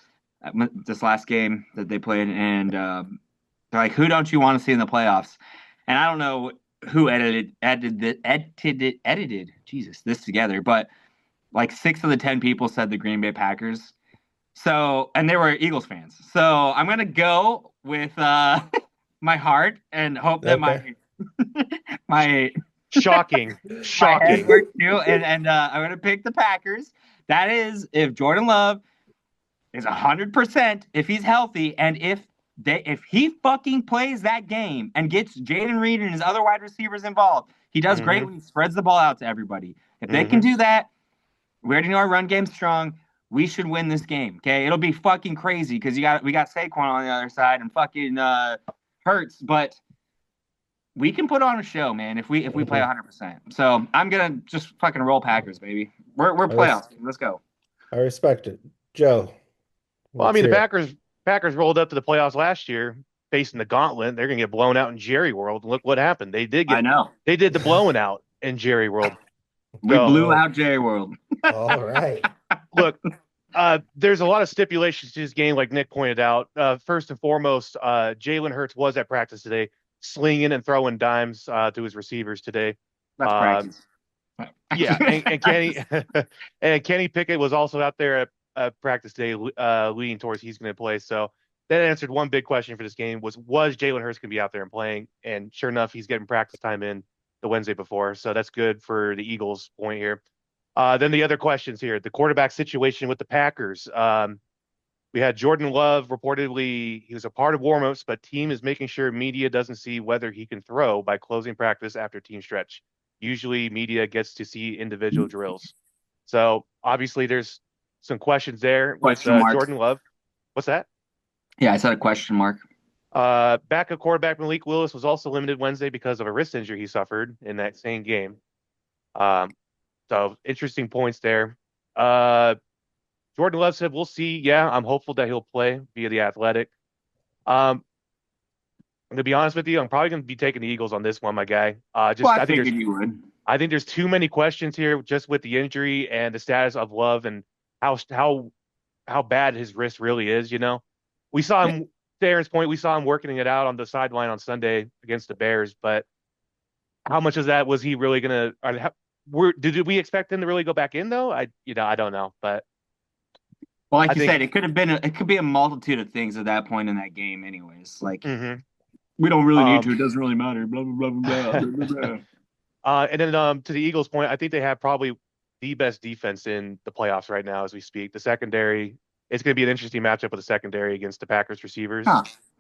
[SPEAKER 2] this last game that they played, and they're like, who don't you want to see in the playoffs? And I don't know who edited Jesus this together, but like 6 of the 10 people said the Green Bay Packers. So, and they were Eagles fans. So I'm gonna go with my heart and hope that my
[SPEAKER 4] Shocking.
[SPEAKER 2] my head works too. And I'm gonna pick the Packers. That is if Jordan Love is 100%, if he's healthy, and if he fucking plays that game and gets Jaden Reed and his other wide receivers involved. He does great when he spreads the ball out to everybody. If they can do that, we already know our run game's strong. We should win this game. Okay, it'll be fucking crazy because we got Saquon on the other side and fucking Hurts, but we can put on a show, man, if we play 100%. So I'm gonna just fucking roll Packers, baby. We're playoffs. Let's go.
[SPEAKER 3] I respect it. Joe.
[SPEAKER 4] Well, I
[SPEAKER 3] let's
[SPEAKER 4] mean, the
[SPEAKER 3] hear it.
[SPEAKER 4] Packers rolled up to the playoffs last year, facing the gauntlet. They're gonna get blown out in Jerry World. Look what happened. They did
[SPEAKER 2] I know.
[SPEAKER 4] They did the blowing out in Jerry World.
[SPEAKER 2] We
[SPEAKER 4] So,
[SPEAKER 2] blew out Jerry World.
[SPEAKER 3] All right.
[SPEAKER 4] look, there's a lot of stipulations to this game, like Nick pointed out. First and foremost, Jalen Hurts was at practice today, slinging and throwing dimes to his receivers today.
[SPEAKER 2] That's practice.
[SPEAKER 4] Yeah, and Kenny and Kenny Pickett was also out there at practice today, leaning towards he's going to play. So that answered one big question for this game: was Jalen Hurts going to be out there and playing? And sure enough, he's getting practice time in the Wednesday before, so that's good for the Eagles' point here. Then the other questions here: the quarterback situation with the Packers. We had Jordan Love reportedly he was a part of warmups, but team is making sure media doesn't see whether he can throw by closing practice after team stretch. Usually media gets to see individual drills. So obviously there's some questions there with Jordan Love. What's that?
[SPEAKER 2] Yeah, I said a question mark.
[SPEAKER 4] Backup quarterback Malik Willis was also limited Wednesday because of a wrist injury he suffered in that same game. So interesting points there. Jordan Love said, we'll see. Yeah, I'm hopeful that he'll play via the Athletic. I'm going to be honest with you. I'm probably going to be taking the Eagles on this one, my guy.
[SPEAKER 2] I figured you would.
[SPEAKER 4] I think there's too many questions here just with the injury and the status of Love and how bad his wrist really is, you know. We saw him, to Aaron's point, we saw him working it out on the sideline on Sunday against the Bears, but how much of that was he really going to did we expect him to really go back in though? I don't know, but
[SPEAKER 2] well, like you said, it could be a multitude of things at that point in that game anyways. Like we don't really need to, it doesn't really matter, blah blah blah blah blah.
[SPEAKER 4] And then to the Eagles' point, I think they have probably the best defense in the playoffs right now as we speak. The secondary, it's going to be an interesting matchup with the secondary against the Packers receivers.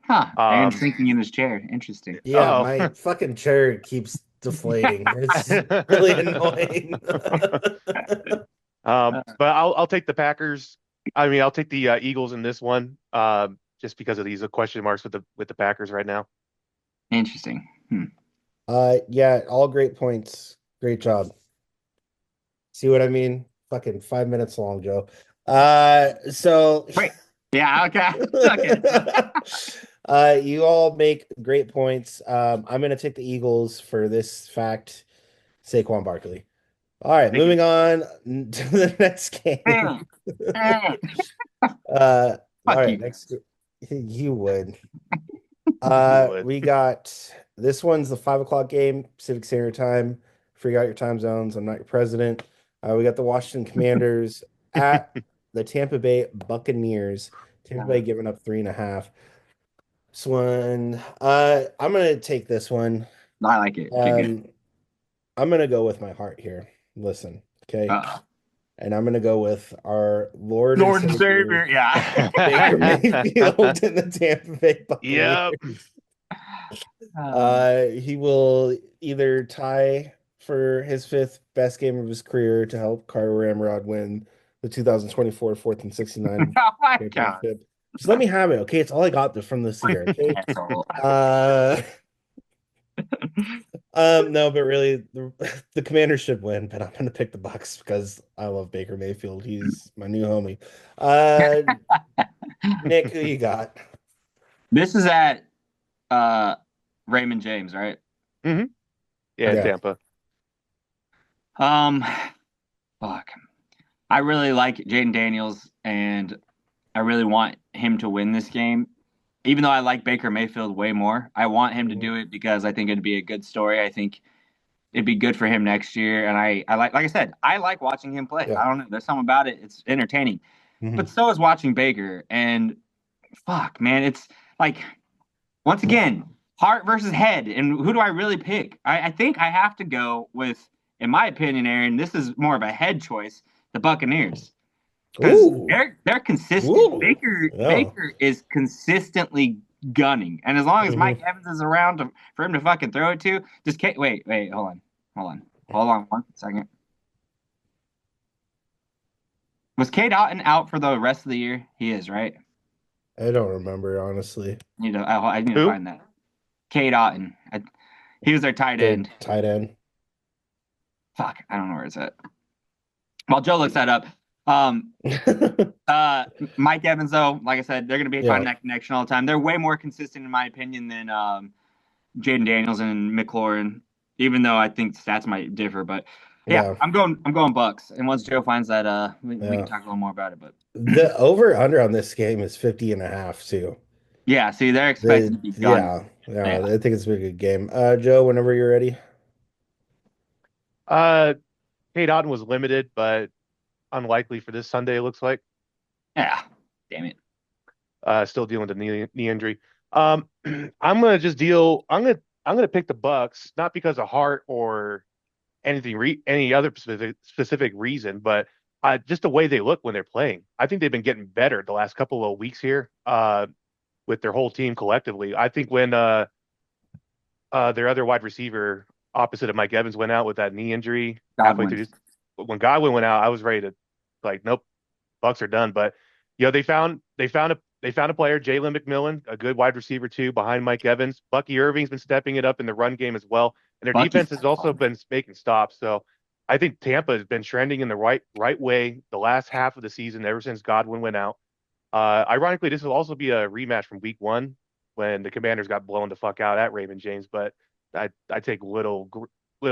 [SPEAKER 2] Aaron's thinking in his chair. Interesting.
[SPEAKER 3] Yeah, my fucking chair keeps deflating. It's really annoying.
[SPEAKER 4] But I'll take the Packers. I mean, I'll take the Eagles in this one, just because of these question marks with the Packers right now.
[SPEAKER 2] Interesting.
[SPEAKER 3] Yeah, all great points. Great job. See what I mean? Fucking 5 minutes long, Joe. So
[SPEAKER 2] wait. Yeah, okay.
[SPEAKER 3] You all make great points. I'm gonna take the Eagles for this fact. Saquon Barkley. All right, moving on to the next game. All right, next you would. We got this one's the 5:00 game, Pacific Standard Time. Figure out your time zones. I'm not your president. We got the Washington Commanders at the Tampa Bay Buccaneers. Tampa Bay giving up 3.5. This one, I'm gonna take this one.
[SPEAKER 2] I like it.
[SPEAKER 3] I'm gonna go with my heart here. Listen, okay. And I'm gonna go with our Lord and Savior,
[SPEAKER 2] yeah.
[SPEAKER 3] Baker Mayfield in the Tampa Bay Buccaneers.
[SPEAKER 4] Yep.
[SPEAKER 3] He will either tie for his 5th best game of his career to help Carter Ramrod win the 2024 4th and 69
[SPEAKER 2] oh my
[SPEAKER 3] championship. God. Just let me have it, okay? It's all I got from this year, okay? No, but really, the Commanders should win, but I'm going to pick the Bucs because I love Baker Mayfield. He's my new homie. Nick, who you got?
[SPEAKER 2] This is at Raymond James, right?
[SPEAKER 4] Mm-hmm. Yeah, Tampa.
[SPEAKER 2] Fuck. I really like Jaden Daniels, and I really want him to win this game. Even though I like Baker Mayfield way more, I want him to do it because I think it'd be a good story. I think it'd be good for him next year. And I like I said, I like watching him play. Yeah. I don't know. There's something about it. It's entertaining. But so is watching Baker. And fuck, man, it's like, once again, heart versus head. And who do I really pick? I think I have to go with, in my opinion, Aaron, this is more of a head choice, the Buccaneers. Because they're consistent.
[SPEAKER 3] Ooh.
[SPEAKER 2] Baker is consistently gunning, and as long as Mike Evans is around for him to fucking throw it to, just wait, hold on 1 second. Was Cade Otton out for the rest of the year? He is, right?
[SPEAKER 3] I don't remember, honestly.
[SPEAKER 2] I need to find that. Cade Otton. He was their tight end.
[SPEAKER 3] Tight end.
[SPEAKER 2] Fuck, I don't know where it's at. While Joe looks that up, Mike Evans, though, like I said, they're going to be finding that connection all the time. They're way more consistent, in my opinion, than Jaden Daniels and McLaurin, even though I think stats might differ. But yeah. I'm going Bucks. And once Joe finds that, we can talk a little more about it. But
[SPEAKER 3] the over under on this game is 50.5 too.
[SPEAKER 2] Yeah, see, they're expecting to be done.
[SPEAKER 3] Yeah, I think it's a good game. Joe, whenever you're ready.
[SPEAKER 4] Cade Otton was limited, but unlikely for this Sunday, it looks like.
[SPEAKER 2] Yeah, damn it.
[SPEAKER 4] Still dealing with the knee injury. I'm gonna just deal. I'm gonna pick the Bucks, not because of heart or any other specific reason, but just the way they look when they're playing. I think they've been getting better the last couple of weeks here. With their whole team collectively. I think when their other wide receiver opposite of Mike Evans went out with that knee injury halfway through, when Godwin went out, I was ready to nope, Bucks are done. But they found a player, Jalen McMillan, a good wide receiver too, behind Mike Evans. Bucky Irving's been stepping it up in the run game as well, and their defense has also been making stops. So I think Tampa has been trending in the right way the last half of the season ever since Godwin went out. Ironically, this will also be a rematch from week 1 when the Commanders got blown the fuck out at Raymond James. But I take little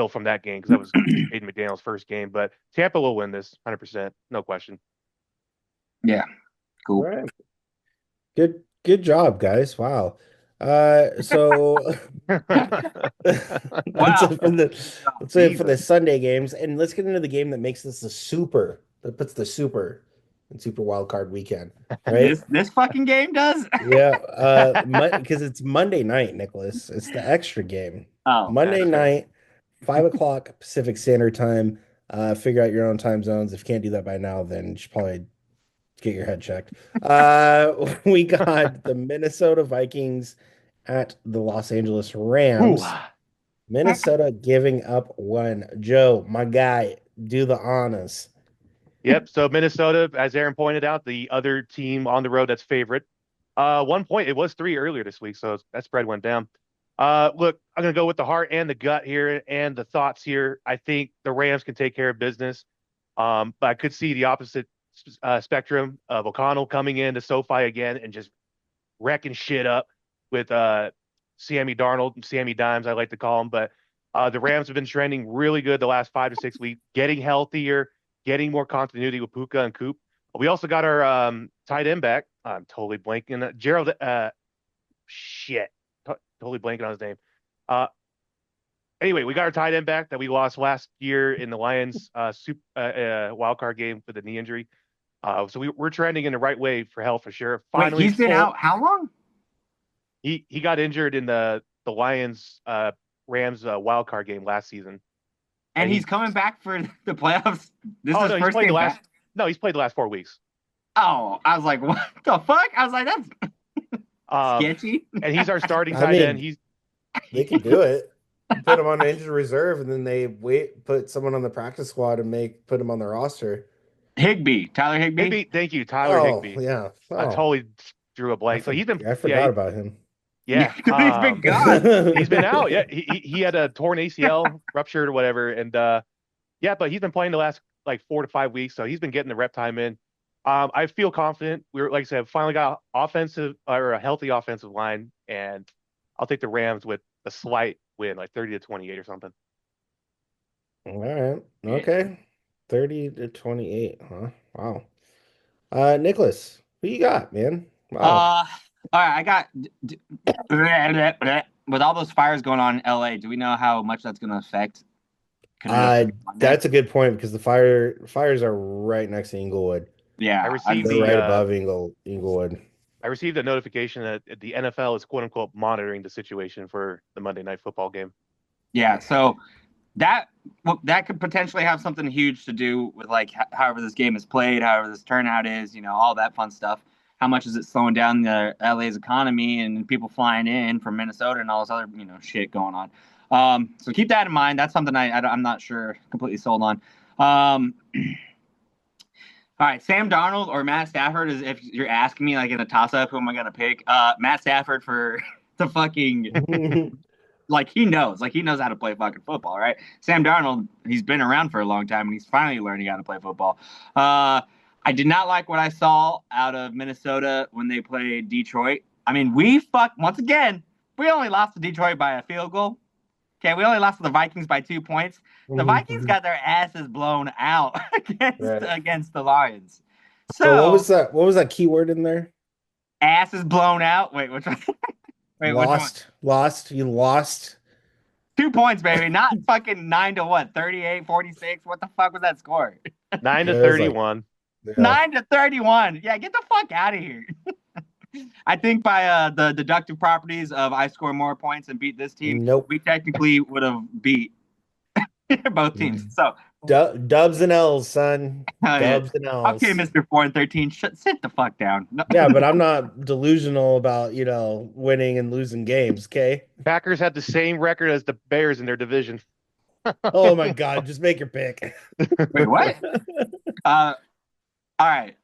[SPEAKER 4] from that game because that was Aiden McDaniel's first game. But Tampa will win this 100%, no question.
[SPEAKER 2] Yeah, cool.
[SPEAKER 3] All right. Good job, guys. Wow. So that's it for the Sunday games, and let's get into the game that makes this that puts the super in Super Wild Card Weekend, right?
[SPEAKER 2] This fucking game does.
[SPEAKER 3] Yeah, because it's Monday night, Nicholas. It's the extra game. Monday night, 5:00 Pacific Standard Time. Figure out your own time zones. If you can't do that by now, then you should probably get your head checked. We got the Minnesota Vikings at the Los Angeles Rams. Ooh. Minnesota giving up 1. Joe, my guy, do the honors.
[SPEAKER 4] Yep. So Minnesota, as Aaron pointed out, the other team on the road that's favorite. 1 point. It was 3 earlier this week, so that spread went down. Look, I'm going to go with the heart and the gut here and the thoughts here. I think the Rams can take care of business. But I could see the opposite spectrum of O'Connell coming in to SoFi again and just wrecking shit up with Sammy Darnold, Sammy Dimes, I like to call him. But the Rams have been trending really good the last 5 to 6 weeks, getting healthier, getting more continuity with Puka and Coop. We also got our tight end back. I'm totally blanking. Gerald, totally blanking on his name. Anyway, we got our tight end back that we lost last year in the Lions wild card game for the knee injury. So we're trending in the right way for health for sure.
[SPEAKER 2] Finally, he's been out how long?
[SPEAKER 4] He got injured in the Lions Rams wild card game last season.
[SPEAKER 2] And he's coming back for the playoffs.
[SPEAKER 4] He's played the last 4 weeks.
[SPEAKER 2] Oh, I was like, what the fuck? I was like, that's sketchy.
[SPEAKER 4] And he's our starting tight end.
[SPEAKER 3] They can do it. Put him on injured reserve, and then they put someone on the practice squad and put him on the roster.
[SPEAKER 2] Tyler Higbee.
[SPEAKER 4] Thank you, Tyler Higbee.
[SPEAKER 3] Yeah,
[SPEAKER 4] I totally drew a blank. So
[SPEAKER 3] I forgot about him.
[SPEAKER 4] Yeah,
[SPEAKER 2] he's been gone.
[SPEAKER 4] He's been out. Yeah, he had a torn ACL, ruptured or whatever, and but he's been playing the last 4 to 5 weeks, so he's been getting the rep time in. I feel confident. Like I said, finally got a healthy offensive line, and I'll take the Rams with a slight win, 30-28 or something.
[SPEAKER 3] All right. Okay. 30-28, huh? Wow. Nicholas, who you got, man? Wow.
[SPEAKER 2] All right, I got with all those fires going on in LA, do we know how much that's going to affect?
[SPEAKER 3] That's a good point because the fires are right next to Inglewood.
[SPEAKER 2] Yeah,
[SPEAKER 3] they're right above Inglewood.
[SPEAKER 4] I received a notification that the NFL is "quote unquote" monitoring the situation for the Monday Night Football game.
[SPEAKER 2] Yeah, so that could potentially have something huge to do with however this game is played, however this turnout is, all that fun stuff. How much is it slowing down the LA's economy and people flying in from Minnesota and all this other shit going on? So keep that in mind. That's something I'm not sure completely sold on. All right, Sam Darnold or Matt Stafford is if you're asking me in a toss-up, who am I going to pick? Matt Stafford for to fucking like he knows how to play fucking football, right? Sam Darnold, he's been around for a long time and he's finally learning how to play football. I did not like what I saw out of Minnesota when they played Detroit. I mean, once again, we only lost to Detroit by a field goal. Okay, we only lost to the Vikings by 2 points. The Vikings got their asses blown out against the Lions.
[SPEAKER 3] So what was that? What was that keyword in there?
[SPEAKER 2] Asses blown out. Wait, which one? Wait,
[SPEAKER 3] lost. You lost.
[SPEAKER 2] 2 points, baby. Not fucking 9 to what? 38, 46. What the fuck was that score?
[SPEAKER 4] 9 to 31.
[SPEAKER 3] Yeah.
[SPEAKER 2] 9 to 31. Yeah, get the fuck out of here. I think by the deductive properties of I score more points and beat this team, we technically would have beat both teams. So
[SPEAKER 3] dubs and L's, son. Dubs and L's.
[SPEAKER 2] Okay, Mr. 4-13, sit the fuck down. No.
[SPEAKER 3] Yeah, but I'm not delusional about winning and losing games. Okay.
[SPEAKER 4] Packers had the same record as the Bears in their division.
[SPEAKER 3] Oh my God! Just make your pick.
[SPEAKER 2] Wait, what? All right.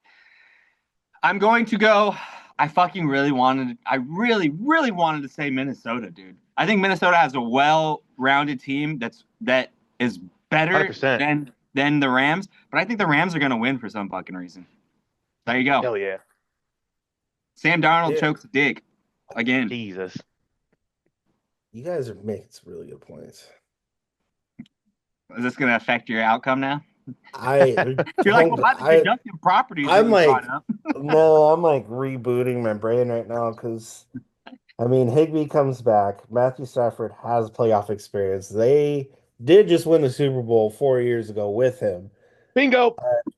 [SPEAKER 2] I'm going to go. I really wanted to say Minnesota, dude. I think Minnesota has a well-rounded team that is better
[SPEAKER 4] 100%.
[SPEAKER 2] than the Rams, but I think the Rams are going to win for some fucking reason. There you go.
[SPEAKER 4] Hell yeah.
[SPEAKER 2] Sam Darnold chokes a dick again.
[SPEAKER 4] Jesus.
[SPEAKER 3] You guys are making some really good points.
[SPEAKER 2] Is this going to affect your outcome now?
[SPEAKER 3] You're
[SPEAKER 2] like, well, by the deductive properties.
[SPEAKER 3] I'm like, no, I'm like rebooting my brain right now because, I mean, Higbee comes back. Matthew Stafford has playoff experience. They did just win the Super Bowl 4 years ago with him.
[SPEAKER 4] Bingo.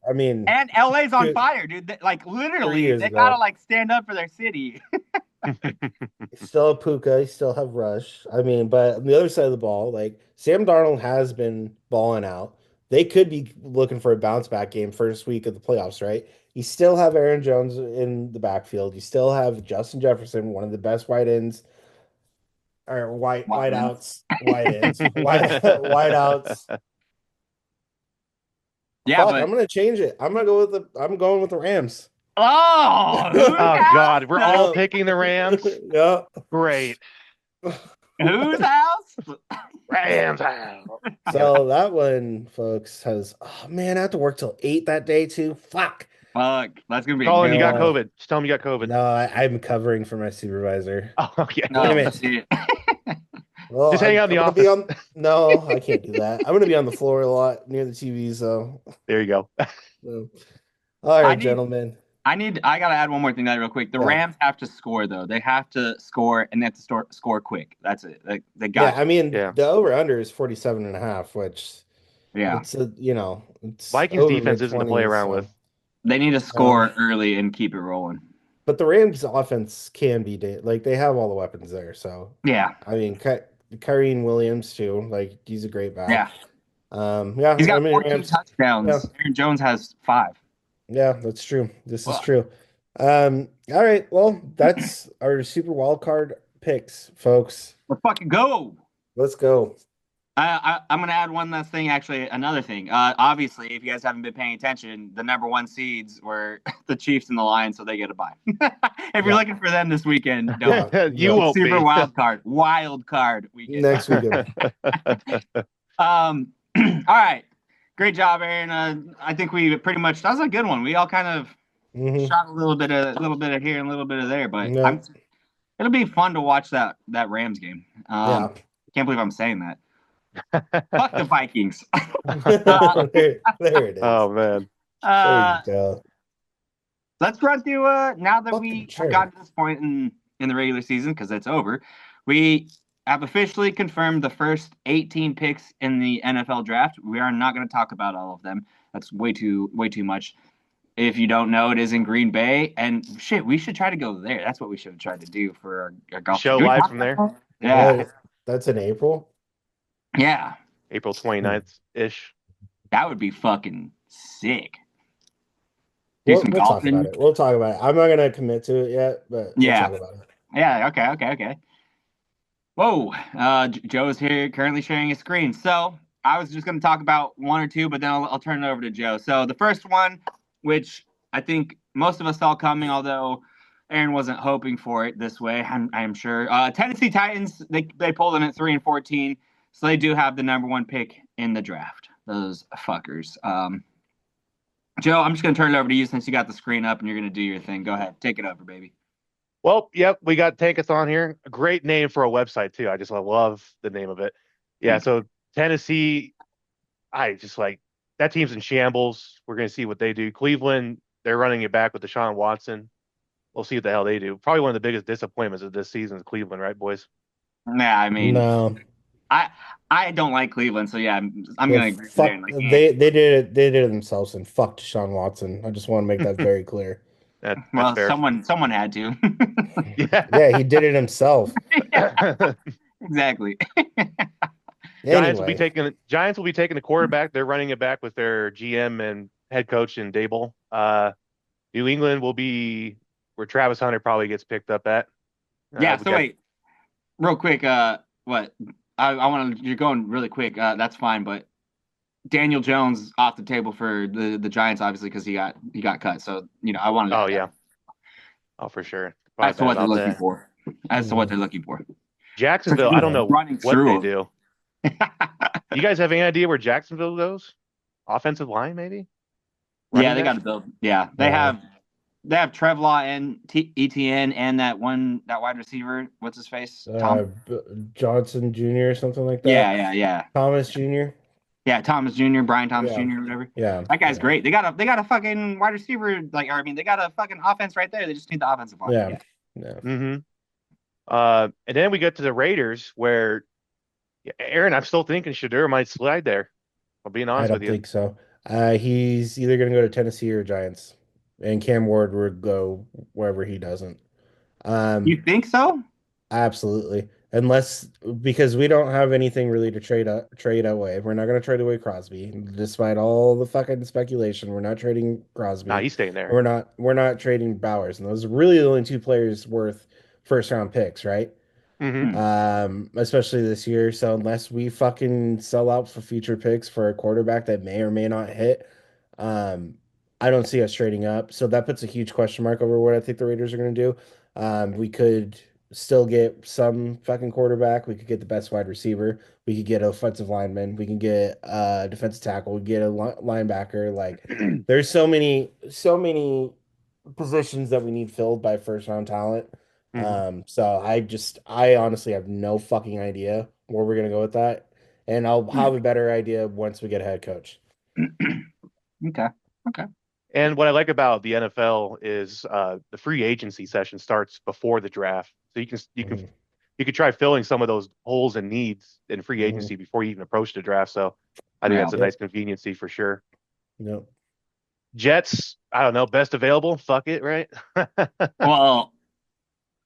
[SPEAKER 3] I mean,
[SPEAKER 2] and LA's on fire, dude. Like literally, they gotta like stand up for their city.
[SPEAKER 3] You still have Puka, you still have Rush. I mean, but on the other side of the ball, like Sam Darnold has been balling out. They could be looking for a bounce back game first week of the playoffs, right? You still have Aaron Jones in the backfield. You still have Justin Jefferson, one of the best wide ends, or wideouts.
[SPEAKER 2] Yeah,
[SPEAKER 3] but I'm gonna change it. I'm going with the Rams.
[SPEAKER 2] Oh,
[SPEAKER 4] God, we're all picking the Rams.
[SPEAKER 3] Yeah,
[SPEAKER 4] great.
[SPEAKER 2] Whose house?
[SPEAKER 4] Rams house.
[SPEAKER 3] So that one, folks, has man, I have to work till 8 that day too. Fuck.
[SPEAKER 2] That's gonna be.
[SPEAKER 4] Colin, you got COVID. Just tell him you got COVID.
[SPEAKER 3] No, I'm covering for my supervisor.
[SPEAKER 4] Oh, okay.
[SPEAKER 2] No,
[SPEAKER 3] well,
[SPEAKER 4] just hang out in the office.
[SPEAKER 3] No, I can't do that. I'm gonna be on the floor a lot near the TV. So
[SPEAKER 4] there you go.
[SPEAKER 3] All right, gentlemen.
[SPEAKER 2] I gotta add one more thing real quick. The Rams have to score though. They have to score and they have to score quick. That's it. They got.
[SPEAKER 3] Yeah, I mean the over under is 47.5, which it's it's
[SPEAKER 4] Vikings defense isn't to play around with.
[SPEAKER 2] They need to score early and keep it rolling.
[SPEAKER 3] But the Rams offense can be like they have all the weapons there. So
[SPEAKER 2] yeah,
[SPEAKER 3] I mean Kyren Williams too. Like he's a great back.
[SPEAKER 2] Yeah. He's got 14 touchdowns. Yeah. Aaron Jones has 5.
[SPEAKER 3] Yeah, that's true. This is true. All right. Well, that's our super wild card picks, folks.
[SPEAKER 2] Let's fucking go.
[SPEAKER 3] Let's go.
[SPEAKER 2] I'm going to add one last thing, actually, another thing. Obviously, if you guys haven't been paying attention, the number 1 seeds were the Chiefs and the Lions, so they get a bye. If you're looking for them this weekend, don't.
[SPEAKER 4] You won't
[SPEAKER 2] super
[SPEAKER 4] be.
[SPEAKER 2] wild card weekend.
[SPEAKER 3] Next weekend.
[SPEAKER 2] All right. Great job, Aaron. I think we pretty much, that was a good one. We all kind of shot a little bit of here and a little bit of there, but it'll be fun to watch that Rams game. Can't believe I'm saying that. Fuck the Vikings.
[SPEAKER 3] There it is.
[SPEAKER 4] Oh man.
[SPEAKER 3] There you go.
[SPEAKER 2] Let's run through now that we have gotten to this point in the regular season, because it's over. We have officially confirmed the first 18 picks in the NFL draft. We are not going to talk about all of them. That's way too much. If you don't know, it is in Green Bay, and shit, we should try to go there. That's what we should have tried to do for our golf
[SPEAKER 4] show live from there.
[SPEAKER 2] Yeah,
[SPEAKER 3] that's in April.
[SPEAKER 2] Yeah,
[SPEAKER 4] April 29th ish.
[SPEAKER 2] That would be fucking sick.
[SPEAKER 3] We'll talk about it. We'll talk about it. I'm not going to commit to it yet, but we'll talk about it.
[SPEAKER 2] Yeah. Okay. Whoa, Joe's here currently sharing his screen. So I was just going to talk about one or two, but then I'll turn it over to Joe. So the first one, which I think most of us saw coming, although Aaron wasn't hoping for it this way. I'm sure. Tennessee Titans, they pulled in at 3-14, so they do have the number 1 pick in the draft. Those fuckers. Joe, I'm just gonna turn it over to you since you got the screen up and you're gonna do your thing. Go ahead, take it over, baby.
[SPEAKER 4] Well, yep, we got Tankathon here. A great name for a website too. I just love the name of it. Yeah, so Tennessee, I just like that team's in shambles. We're gonna see what they do. Cleveland, they're running it back with Deshaun Watson. We'll see what the hell they do. Probably one of the biggest disappointments of this season is Cleveland, right, boys?
[SPEAKER 2] Nah, I mean,
[SPEAKER 3] No.
[SPEAKER 2] I don't like Cleveland, so yeah, I'm
[SPEAKER 3] Yeah,
[SPEAKER 2] gonna agree with
[SPEAKER 3] fuck.
[SPEAKER 2] Aaron. Like,
[SPEAKER 3] They did it themselves, and fuck Deshaun Watson. I just want to make that very clear.
[SPEAKER 4] That's
[SPEAKER 2] well,
[SPEAKER 4] fair.
[SPEAKER 2] someone had to.
[SPEAKER 3] Yeah, he did it himself.
[SPEAKER 2] Exactly.
[SPEAKER 4] Giants will be
[SPEAKER 3] Anyway,
[SPEAKER 4] taking the quarterback. They're running it back with their GM and head coach in Dable. New England will be where Travis Hunter probably gets picked up at.
[SPEAKER 2] Yeah. So wait, real quick. What I want to. You're going really quick. That's fine, but Daniel Jones off the table for the Giants, obviously, because he got cut. So I wanted.
[SPEAKER 4] Oh yeah. Oh, for sure.
[SPEAKER 2] As to what they're
[SPEAKER 4] About
[SPEAKER 2] looking
[SPEAKER 4] that.
[SPEAKER 2] for. As to what they're looking for.
[SPEAKER 4] Jacksonville, I don't know
[SPEAKER 2] Running
[SPEAKER 4] what
[SPEAKER 2] through
[SPEAKER 4] they
[SPEAKER 2] them.
[SPEAKER 4] do. You guys have any idea where Jacksonville goes? Offensive line, maybe?
[SPEAKER 2] Yeah, they got to build. Yeah, they
[SPEAKER 3] Yeah.
[SPEAKER 2] have Trevlaw and ETN and that wide receiver. What's his face? Tom.
[SPEAKER 3] Johnson Jr. or something like that.
[SPEAKER 2] Yeah.
[SPEAKER 3] Thomas Jr.
[SPEAKER 2] Yeah, Thomas Jr., Brian Thomas
[SPEAKER 3] Yeah.
[SPEAKER 2] Jr., whatever.
[SPEAKER 3] Yeah,
[SPEAKER 2] That guy's great. They got a fucking wide receiver, they got a fucking offense right there. They just need the offensive line.
[SPEAKER 3] Yeah.
[SPEAKER 4] Mm-hmm. And then we get to the Raiders where Aaron, I'm still thinking Shadur might slide there. I'm being
[SPEAKER 3] I
[SPEAKER 4] honest
[SPEAKER 3] don't
[SPEAKER 4] with you.
[SPEAKER 3] think so. He's either going to go to Tennessee or Giants, and Cam Ward would go wherever he doesn't.
[SPEAKER 2] You think so?
[SPEAKER 3] Absolutely. Unless because we don't have anything really to trade away. We're not going to trade away Crosby, despite all the fucking speculation. We're not trading Crosby.
[SPEAKER 4] Nah, he's staying there.
[SPEAKER 3] We're not trading Bowers, and those are really the only 2 players worth first round picks, right? Especially this year. So unless we fucking sell out for future picks for a quarterback that may or may not hit, I don't see us trading up. So that puts a huge question mark over what I think the Raiders are going to do. We could still get some fucking quarterback. We could get the best wide receiver. We could get an offensive lineman. We can get a defensive tackle. We get a linebacker. Like there's so many positions that we need filled by first round talent. So I honestly have no fucking idea where we're gonna go with that, and I'll have a better idea once we get a head coach.
[SPEAKER 2] Okay.
[SPEAKER 4] And what I like about the NFL is the free agency session starts before the draft, so you could try filling some of those holes and needs in free agency before you even approach the draft. So I think that's a nice conveniency for sure.
[SPEAKER 3] Yep.
[SPEAKER 4] Jets, I don't know, best available. Fuck it, right?
[SPEAKER 2] Well,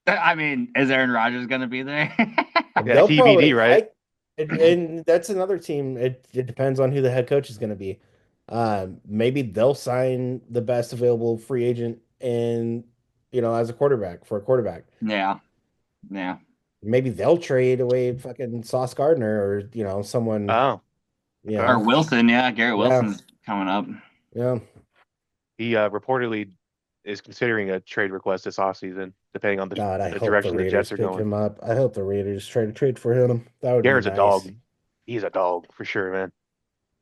[SPEAKER 2] I mean, is Aaron Rodgers going to be there?
[SPEAKER 4] Yeah, TBD, right?
[SPEAKER 3] And that's another team. It depends on who the head coach is going to be. Maybe they'll sign the best available free agent and as a quarterback for a quarterback.
[SPEAKER 2] Yeah.
[SPEAKER 3] Maybe they'll trade away fucking Sauce Gardner or someone.
[SPEAKER 4] Oh,
[SPEAKER 3] Yeah.
[SPEAKER 2] Or Wilson. Yeah, Garrett Wilson's coming up.
[SPEAKER 3] Yeah.
[SPEAKER 4] He reportedly is considering a trade request this offseason, depending on the direction the Jets are going.
[SPEAKER 3] Him up. I hope the Raiders try to trade for him. That would
[SPEAKER 4] Garrett's
[SPEAKER 3] be nice.
[SPEAKER 4] a dog. He's a dog for sure, man.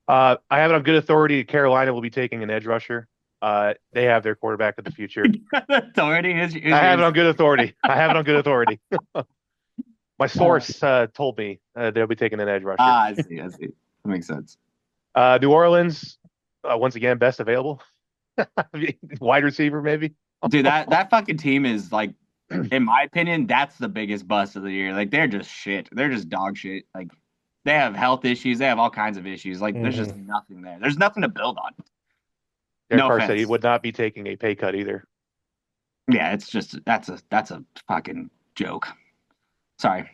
[SPEAKER 4] I have it on good authority. Carolina will be taking an edge rusher. They have their quarterback of the future.
[SPEAKER 2] Authority is
[SPEAKER 4] I have it on good authority. My source told me they'll be taking an edge rusher.
[SPEAKER 2] I see. That makes sense.
[SPEAKER 4] New Orleans, once again, best available. Wide receiver, maybe.
[SPEAKER 2] Dude, that fucking team is like, in my opinion, that's the biggest bust of the year. Like, they're just shit. They're just dog shit. Like, they have health issues. They have all kinds of issues. Like, there's just nothing there. There's nothing to build on.
[SPEAKER 4] Derek Carr said he would not be taking a pay cut either.
[SPEAKER 2] Yeah, it's just that's a fucking joke. Sorry.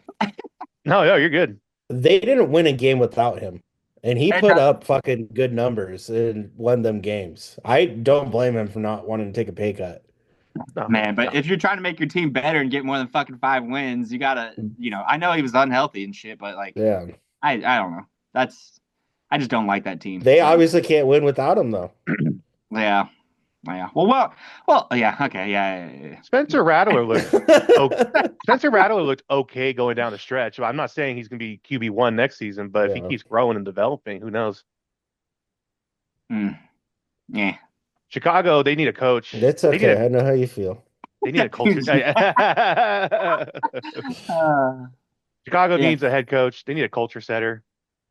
[SPEAKER 4] No, you're good.
[SPEAKER 3] They didn't win a game without him. And he put up fucking good numbers and won them games. I don't blame him for not wanting to take a pay cut.
[SPEAKER 2] Man, but if you're trying to make your team better and get more than fucking 5 wins, you gotta, I know he was unhealthy and shit, but like,
[SPEAKER 3] yeah,
[SPEAKER 2] I don't know. I just don't like that team.
[SPEAKER 3] They obviously can't win without him though.
[SPEAKER 2] Yeah. Yeah. Yeah. Okay. Yeah.
[SPEAKER 4] Spencer Rattler looked okay going down the stretch. I'm not saying he's going to be QB1 next season, but if he
[SPEAKER 3] Yeah.
[SPEAKER 4] keeps growing and developing, who knows?
[SPEAKER 2] Yeah.
[SPEAKER 4] Chicago, they need a coach.
[SPEAKER 3] It's
[SPEAKER 4] They need
[SPEAKER 3] okay. I know how you feel.
[SPEAKER 4] they need a culture. Chicago
[SPEAKER 2] Yeah.
[SPEAKER 4] needs a head coach. They need a culture setter.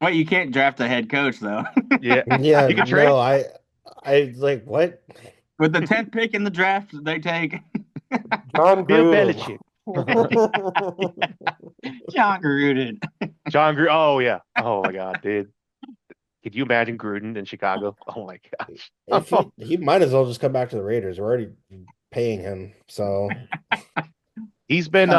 [SPEAKER 2] Wait, you can't draft a head coach though.
[SPEAKER 4] Yeah.
[SPEAKER 3] Yeah,
[SPEAKER 4] You can trade.
[SPEAKER 3] no, I like what?
[SPEAKER 2] With the 10th pick in the draft, they take
[SPEAKER 3] John
[SPEAKER 4] Bill
[SPEAKER 3] Gruden.
[SPEAKER 4] Belichick.
[SPEAKER 2] John Gruden.
[SPEAKER 4] John Gruden. Oh yeah. Oh my God, dude. Could you imagine Gruden in Chicago? Oh my gosh.
[SPEAKER 3] If he might as well just come back to the Raiders. We're already paying him, so
[SPEAKER 4] He's been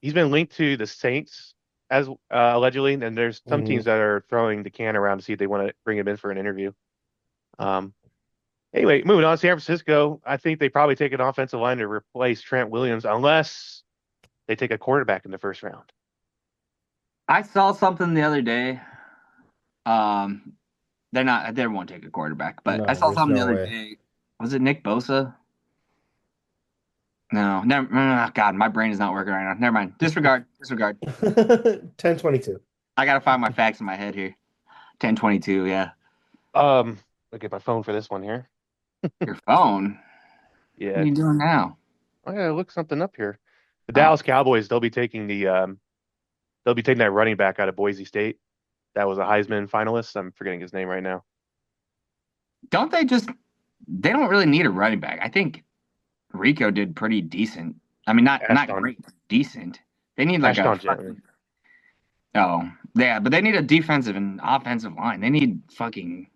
[SPEAKER 4] linked to the Saints as allegedly, and there's some teams that are throwing the can around to see if they want to bring him in for an interview. Anyway, moving on, San Francisco, I think they probably take an offensive line to replace Trent Williams unless they take a quarterback in the first round.
[SPEAKER 2] I saw something the other day. They won't take a quarterback, but
[SPEAKER 3] No,
[SPEAKER 2] I saw
[SPEAKER 3] there's
[SPEAKER 2] something
[SPEAKER 3] no
[SPEAKER 2] the other
[SPEAKER 3] way.
[SPEAKER 2] day. Was it Nick Bosa? No, never. God, my brain is not working right now. Never mind. Disregard.
[SPEAKER 3] 10-22.
[SPEAKER 2] I gotta find my facts in my head here. 10-22. Yeah.
[SPEAKER 4] Look at my phone for this one here.
[SPEAKER 2] Your phone.
[SPEAKER 4] Yeah.
[SPEAKER 2] What are you doing now?
[SPEAKER 4] I gotta look something up here. The Dallas Cowboys, they'll be taking that running back out of Boise State. That was a Heisman finalist. I'm forgetting his name right now.
[SPEAKER 2] Don't they just? They don't really need a running back. I think Rico did pretty decent. I mean, not great, decent. They need like
[SPEAKER 4] Ashton Gentry.
[SPEAKER 2] Oh, yeah, but they need a defensive and offensive line. They need fucking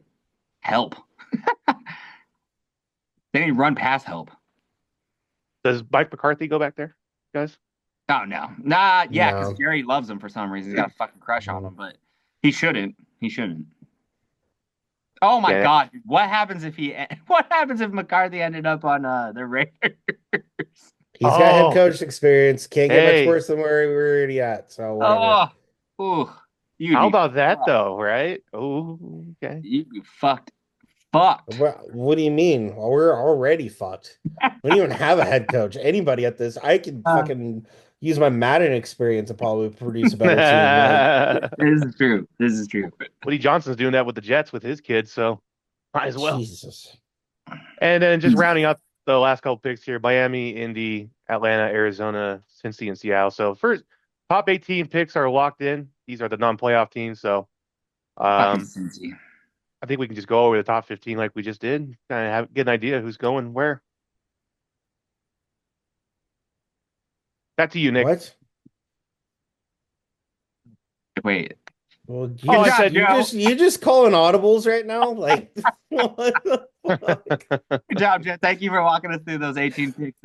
[SPEAKER 2] help. They need run pass help.
[SPEAKER 4] Does Mike McCarthy go back there, guys?
[SPEAKER 2] Oh no, nah, yeah, because
[SPEAKER 3] No.
[SPEAKER 2] Jerry loves him for some reason. He's got a fucking crush on him, but he shouldn't. He shouldn't. Oh my God! What happens if McCarthy ended up on the Raiders?
[SPEAKER 3] He's got head coach experience. Can't get much worse than where we were already at. So whatever.
[SPEAKER 4] How about that though, right? Oh, okay.
[SPEAKER 2] You'd be fucked.
[SPEAKER 3] What do you mean? Well, we're already fucked. We don't even have a head coach. Anybody at this, I can fucking use my Madden experience and probably produce a better team.
[SPEAKER 2] Like, this is true.
[SPEAKER 4] Woody Johnson's doing that with the Jets with his kids, so might as well.
[SPEAKER 3] Jesus.
[SPEAKER 4] And then just rounding up the last couple picks here: Miami, Indy, Atlanta, Arizona, Cincy, and Seattle. So first, top 18 picks are locked in. These are the non-playoff teams. So, I think we can just go over the top 15 like we just did, kind of get an idea who's going where. Back to you, Nick.
[SPEAKER 3] What?
[SPEAKER 2] Wait.
[SPEAKER 3] Well, you just calling audibles right now? Like, what the fuck?
[SPEAKER 2] Good job, Jet. Thank you for walking us through those 18 picks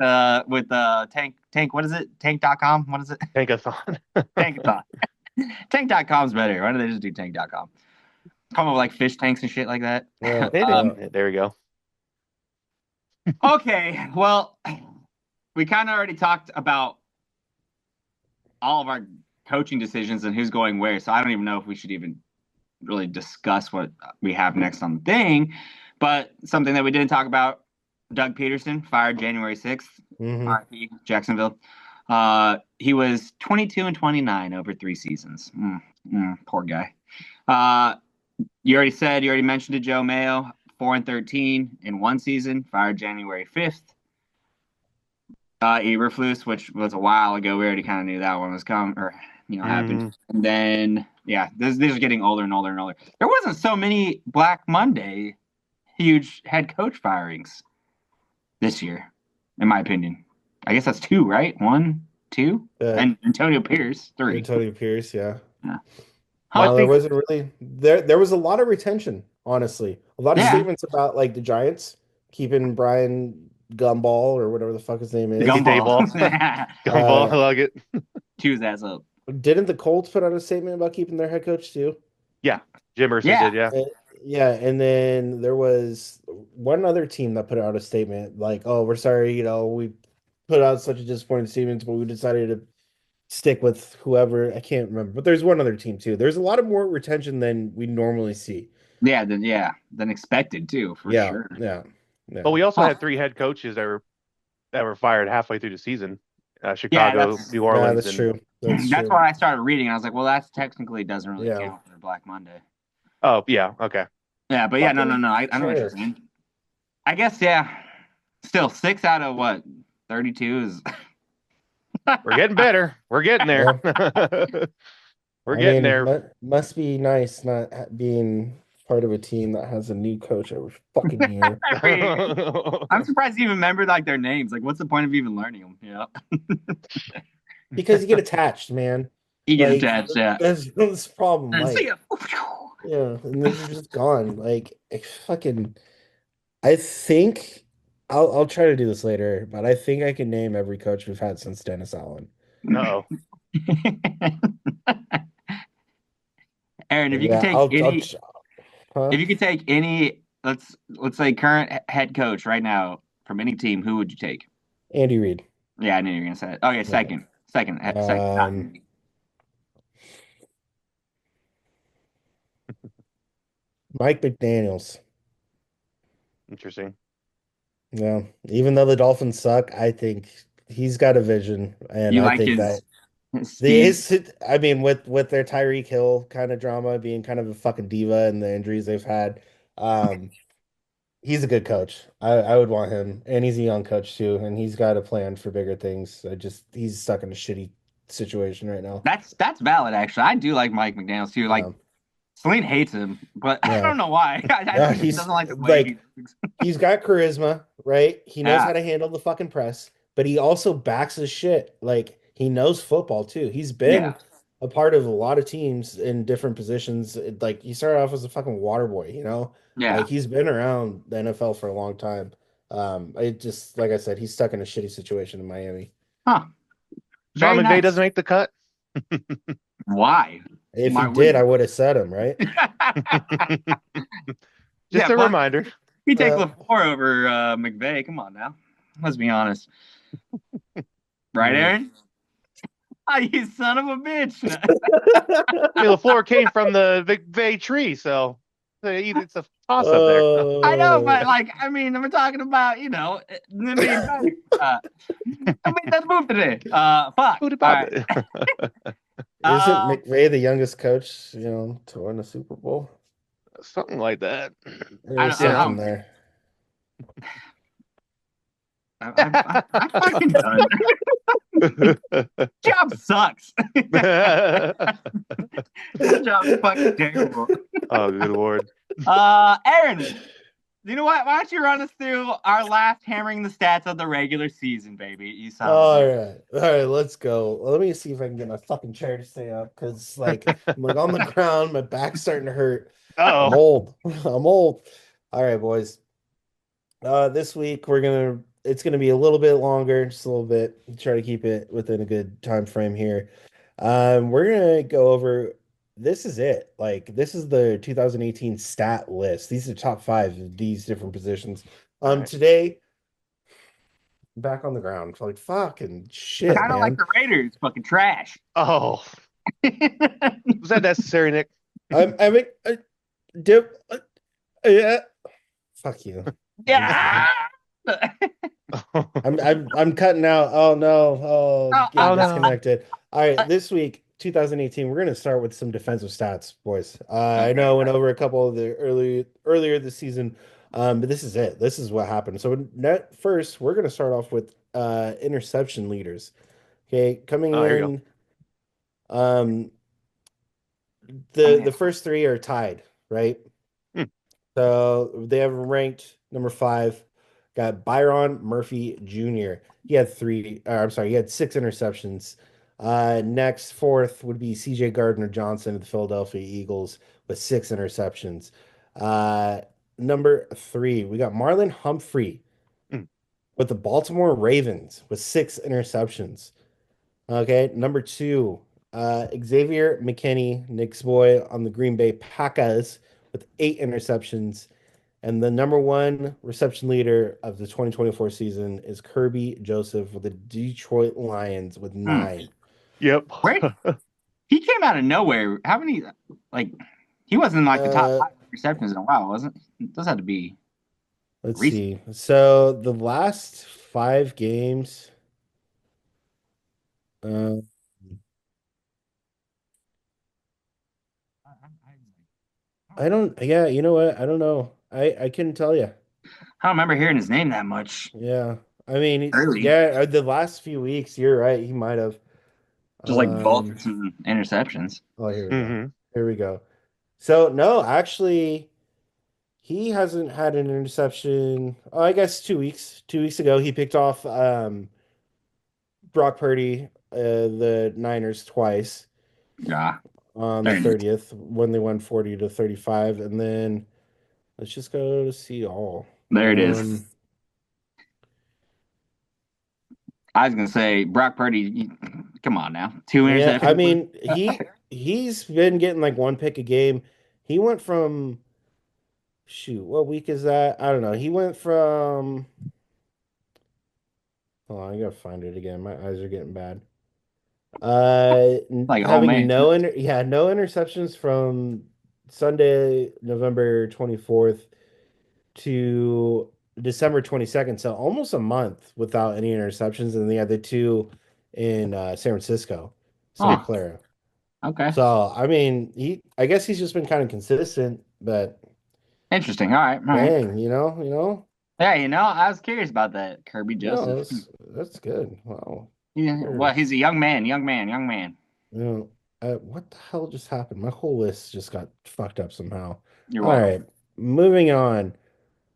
[SPEAKER 2] with Tank. What is it? Tank.com? What is it?
[SPEAKER 4] Tankathon.
[SPEAKER 2] Tankathon. Tank.com's better. Why don't they just do Tank.com? Come up with like fish tanks and shit like that.
[SPEAKER 3] Yeah,
[SPEAKER 4] there we go.
[SPEAKER 2] Okay, well, we kind of already talked about all of our coaching decisions and who's going where, so I don't even know if we should even really discuss what we have next on the thing. But something that we didn't talk about: Doug Peterson fired January 6th. RIP, Jacksonville. He was 22-29 over 3 seasons. Poor guy. You already mentioned it, Joe Mayo, 4-13 in 1 season, fired January 5th. Eberflus, which was a while ago, we already kind of knew that one was coming, or happened. And then, these are getting older and older and older. There wasn't so many Black Monday huge head coach firings this year, in my opinion. I guess that's 2, right? 1, 2, and Antonio Pierce, 3.
[SPEAKER 3] Antonio Pierce, yeah.
[SPEAKER 2] No,
[SPEAKER 3] there wasn't really there was a lot of retention, honestly. A lot of statements about like the Giants keeping Brian Gumball or whatever the fuck his name is.
[SPEAKER 2] Gumball.
[SPEAKER 4] Gumball, I like it.
[SPEAKER 2] Chew his ass up.
[SPEAKER 3] Didn't the Colts put out a statement about keeping their head coach too?
[SPEAKER 4] Yeah. Jim Irsay did,
[SPEAKER 3] and then there was one other team that put out a statement like, oh, we're sorry, we put out such a disappointing statement, but we decided to stick with whoever. I can't remember, but there's one other team too. There's a lot of more retention than we normally see.
[SPEAKER 2] Than expected too, for sure.
[SPEAKER 3] Yeah. Yeah.
[SPEAKER 4] But we also
[SPEAKER 2] Huh.
[SPEAKER 4] had 3 head coaches that were fired halfway through the season. Chicago,
[SPEAKER 2] that's-
[SPEAKER 4] New
[SPEAKER 3] Yeah,
[SPEAKER 4] Orleans,
[SPEAKER 3] that's
[SPEAKER 4] and
[SPEAKER 3] true. That's
[SPEAKER 2] That's
[SPEAKER 3] true.
[SPEAKER 2] why I started reading. I was like, well, that's technically doesn't really
[SPEAKER 3] Yeah.
[SPEAKER 2] count for Black Monday.
[SPEAKER 4] oh yeah, okay.
[SPEAKER 2] Yeah, but yeah, no. I know what you're
[SPEAKER 3] Sure.
[SPEAKER 2] saying. I guess, yeah. Still, 6 out of what? 32 is.
[SPEAKER 4] We're getting better. We're getting there. We're getting there.
[SPEAKER 3] Must be nice not being part of a team that has a new coach every fucking year.
[SPEAKER 2] I'm surprised you even remember like their names. Like, what's the point of even learning them? Yeah,
[SPEAKER 3] Because you get attached, man.
[SPEAKER 2] you get
[SPEAKER 3] Like,
[SPEAKER 2] attached. Yeah.
[SPEAKER 3] That's the problem.
[SPEAKER 2] And
[SPEAKER 3] Like,
[SPEAKER 2] see ya.
[SPEAKER 3] yeah, and then you're just gone. Like, I think I'll try to do this later, but I think I can name every coach we've had since Dennis Allen.
[SPEAKER 4] No.
[SPEAKER 2] Aaron, if you could
[SPEAKER 3] Yeah,
[SPEAKER 2] take
[SPEAKER 3] huh?
[SPEAKER 2] if you could take any, let's say current head coach right now from any team, who would you take?
[SPEAKER 3] Andy Reid.
[SPEAKER 2] Yeah, I knew you were gonna say it. Okay, second.
[SPEAKER 3] Mike McDaniels.
[SPEAKER 4] Interesting.
[SPEAKER 3] Yeah, even though the Dolphins suck, I think he's got a vision, and
[SPEAKER 2] You
[SPEAKER 3] I
[SPEAKER 2] like
[SPEAKER 3] think
[SPEAKER 2] his
[SPEAKER 3] that
[SPEAKER 2] speed?
[SPEAKER 3] I mean, with their Tyreek Hill kind of drama being kind of a fucking diva and the injuries they've had, he's a good coach. I would want him, and he's a young coach too, and he's got a plan for bigger things. He's stuck in a shitty situation right now.
[SPEAKER 2] That's valid, actually. I do like Mike McDaniels too. Like, Celine hates him, but I don't know why. I think he doesn't like the way
[SPEAKER 3] he's got charisma, right? He knows
[SPEAKER 2] Yeah.
[SPEAKER 3] how to handle the fucking press, but he also backs his shit. Like, he knows football too. He's been a part of a lot of teams in different positions. Like, he started off as a fucking water boy, you know?
[SPEAKER 2] Yeah.
[SPEAKER 3] Like, he's been around the NFL for a long time. I just, like I said, he's stuck in a shitty situation in Miami.
[SPEAKER 2] Huh.
[SPEAKER 4] Sean
[SPEAKER 2] Very
[SPEAKER 4] McVay
[SPEAKER 2] nice.
[SPEAKER 4] doesn't make the cut.
[SPEAKER 2] Why?
[SPEAKER 3] If
[SPEAKER 2] Why
[SPEAKER 3] he
[SPEAKER 2] would
[SPEAKER 3] did,
[SPEAKER 2] he?
[SPEAKER 3] I would have said him, right?
[SPEAKER 4] Just a reminder.
[SPEAKER 2] You take LaFleur over McVay. Come on now. Let's be honest. Right, Aaron? Oh, you son of a bitch.
[SPEAKER 4] I mean, LaFleur came from the McVay tree, so it's a toss up there.
[SPEAKER 2] I know, but like, I mean, we're talking about, you know, let's move today. Fuck.
[SPEAKER 4] Who'd about
[SPEAKER 3] Isn't McVay the youngest coach, you know, to win a Super Bowl?
[SPEAKER 4] Something like that.
[SPEAKER 3] There's something there.
[SPEAKER 2] I'm fucking done. Job sucks. This job's fucking terrible.
[SPEAKER 4] Oh, good lord.
[SPEAKER 2] Aaron, you know what? Why don't you run us through our last hammering the stats of the regular season, baby? You son of a
[SPEAKER 3] All right, let's go. Let me see if I can get my fucking chair to stay up, because like I'm like on the ground, my back's starting to hurt. I'm old. I'm old. All right, boys. This week it's gonna be a little bit longer, just a little bit. Try to keep it within a good time frame here. We're gonna go over. This is it. Like, this is the 2018 stat list. These are the top 5 of these different positions.
[SPEAKER 4] Right.
[SPEAKER 3] Today, back on the ground. Like, fucking shit,
[SPEAKER 2] I don't like the Raiders. Fucking trash.
[SPEAKER 4] Oh. Was that necessary, Nick?
[SPEAKER 3] Yeah. Fuck you.
[SPEAKER 2] Yeah.
[SPEAKER 3] I'm cutting out. Oh no. Getting disconnected. All right, this week, 2018, we're gonna start with some defensive stats, boys. I know I went over a couple of the earlier this season, but this is it. This is what happened. So first, we're gonna start off with interception leaders. Okay, coming in. The first 3 are tied, right? So they have ranked number 5. Got Byron Murphy Jr. He had 6 interceptions. Next, 4th would be CJ Gardner-Johnson of the Philadelphia Eagles with 6 interceptions. Number 3, we got Marlon Humphrey with the Baltimore Ravens with 6 interceptions. Okay, number 2, Xavier McKinney, Nick's boy on the Green Bay Packers with 8 interceptions. And the number 1 reception leader of the 2024 season is Kirby Joseph with the Detroit Lions with 9.
[SPEAKER 4] Yep.
[SPEAKER 2] Right? He came out of nowhere. How many, like, he wasn't like the top 5 receptions in a while, wasn't it? Those had to be.
[SPEAKER 3] Let's
[SPEAKER 2] Recent.
[SPEAKER 3] see. So the last 5 games, uh, I don't. Yeah, you know what? I don't know. I couldn't tell you.
[SPEAKER 2] I don't remember hearing his name that much
[SPEAKER 3] Yeah, I mean,
[SPEAKER 2] early.
[SPEAKER 3] yeah, the last few weeks, you're right. He might have.
[SPEAKER 2] Just like
[SPEAKER 3] Um,
[SPEAKER 2] vultures and interceptions.
[SPEAKER 3] oh, here we go.
[SPEAKER 4] Mm-hmm.
[SPEAKER 3] Here we go. So no, actually, he hasn't had an interception. Oh, I guess 2 weeks. 2 weeks ago, he picked off Brock Purdy, the Niners twice
[SPEAKER 2] Yeah,
[SPEAKER 3] on the
[SPEAKER 2] there it is.
[SPEAKER 3] 30th when they won 40-35, and then let's just go to see all.
[SPEAKER 2] There it is. I was gonna say Brock Purdy. Come on now, 2
[SPEAKER 3] Yeah, I
[SPEAKER 2] interceptions.
[SPEAKER 3] mean, he's been getting like one pick a game. He went from shoot, what week is that? I don't know. He went from hold on, I gotta find it again. My eyes are getting bad.
[SPEAKER 2] Like oh
[SPEAKER 3] Having
[SPEAKER 2] man.
[SPEAKER 3] no interceptions from Sunday, November 24th to December 22nd, so almost a month without any interceptions, and they had the two in San Francisco, Santa
[SPEAKER 2] Oh,
[SPEAKER 3] Clara.
[SPEAKER 2] okay.
[SPEAKER 3] So I mean, I guess he's just been kind of consistent, but
[SPEAKER 2] Interesting. All right. All right.
[SPEAKER 3] dang,
[SPEAKER 2] Yeah, I was curious about that. Kirby
[SPEAKER 3] no,
[SPEAKER 2] Joseph.
[SPEAKER 3] that's good. Wow.
[SPEAKER 2] Yeah. Well,
[SPEAKER 3] There's,
[SPEAKER 2] he's a young man. Young man. Young man.
[SPEAKER 3] you know, what the hell just happened? My whole list just got fucked up somehow.
[SPEAKER 2] You're
[SPEAKER 3] All
[SPEAKER 2] welcome.
[SPEAKER 3] right, moving on.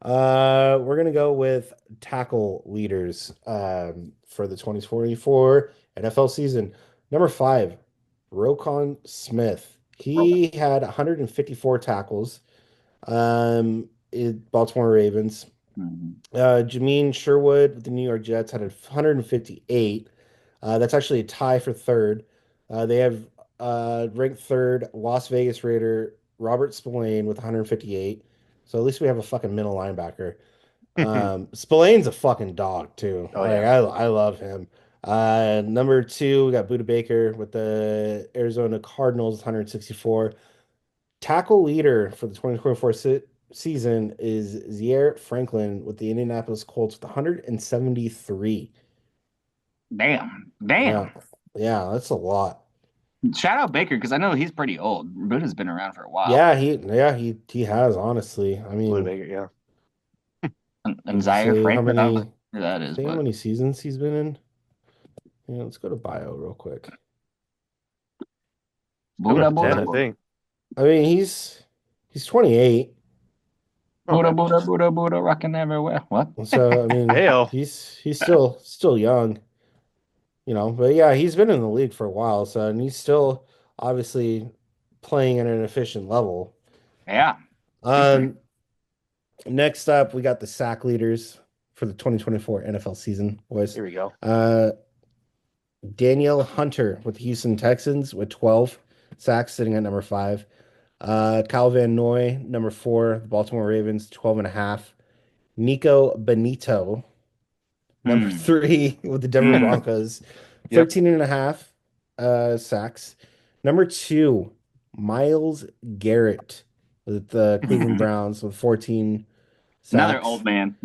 [SPEAKER 3] We're gonna go with tackle leaders for the 2024 NFL season. Number 5, Roquan Smith. He had 154 tackles. Baltimore Ravens.
[SPEAKER 2] Mhm.
[SPEAKER 3] Jameen Sherwood with the New York Jets had 158. That's actually a tie for third. They have ranked third Las Vegas Raider Robert Spillane with 158. So at least we have a fucking middle linebacker. Spillane's a fucking dog too.
[SPEAKER 4] Oh
[SPEAKER 3] Like
[SPEAKER 4] yeah.
[SPEAKER 3] I love him. Number 2, we got Buda Baker with the Arizona Cardinals, 164. Tackle leader for the 2024 season is Zaire Franklin with the Indianapolis Colts with 173.
[SPEAKER 2] Damn.
[SPEAKER 3] Yeah.
[SPEAKER 2] Damn.
[SPEAKER 3] Yeah, that's a lot.
[SPEAKER 2] Shout out Baker because I know he's pretty old. Buddha's been around for a while.
[SPEAKER 3] Yeah, he has honestly. I
[SPEAKER 4] Blue
[SPEAKER 3] mean,
[SPEAKER 4] Vegas, yeah.
[SPEAKER 2] And
[SPEAKER 3] let's just
[SPEAKER 2] Zaire
[SPEAKER 3] say how
[SPEAKER 2] Franklin, I don't know
[SPEAKER 3] many
[SPEAKER 2] who that is,
[SPEAKER 3] say how
[SPEAKER 2] but
[SPEAKER 3] many seasons he's been in. Yeah, let's go to bio real quick.
[SPEAKER 4] Coming
[SPEAKER 2] Buddha,
[SPEAKER 4] up to 10,
[SPEAKER 2] Buddha,
[SPEAKER 4] I
[SPEAKER 2] Buddha.
[SPEAKER 4] think.
[SPEAKER 3] I mean, he's 28.
[SPEAKER 2] Buddha,
[SPEAKER 4] Okay.
[SPEAKER 2] Buddha, Buddha, Buddha, rocking everywhere. What?
[SPEAKER 3] So I mean,
[SPEAKER 4] Hell.
[SPEAKER 3] he's still young, but yeah, he's been in the league for a while, so and he's still obviously playing at an efficient level.
[SPEAKER 2] Yeah. Super.
[SPEAKER 3] Um, Next up, we got the sack leaders for the 2024 NFL season, boys.
[SPEAKER 4] Here we go.
[SPEAKER 3] Daniel Hunter with the Houston Texans with 12 sacks, sitting at number 5. Kyle Van Noy, number 4, the Baltimore Ravens, 12 and a half. Nico Benito, number
[SPEAKER 2] Hmm.
[SPEAKER 3] 3 with the Denver
[SPEAKER 2] Hmm.
[SPEAKER 3] Broncos,
[SPEAKER 4] Yep.
[SPEAKER 3] 13 and a half sacks. Number 2, Miles Garrett with the Cleveland Browns with 14
[SPEAKER 2] Another
[SPEAKER 3] sacks.
[SPEAKER 2] old man.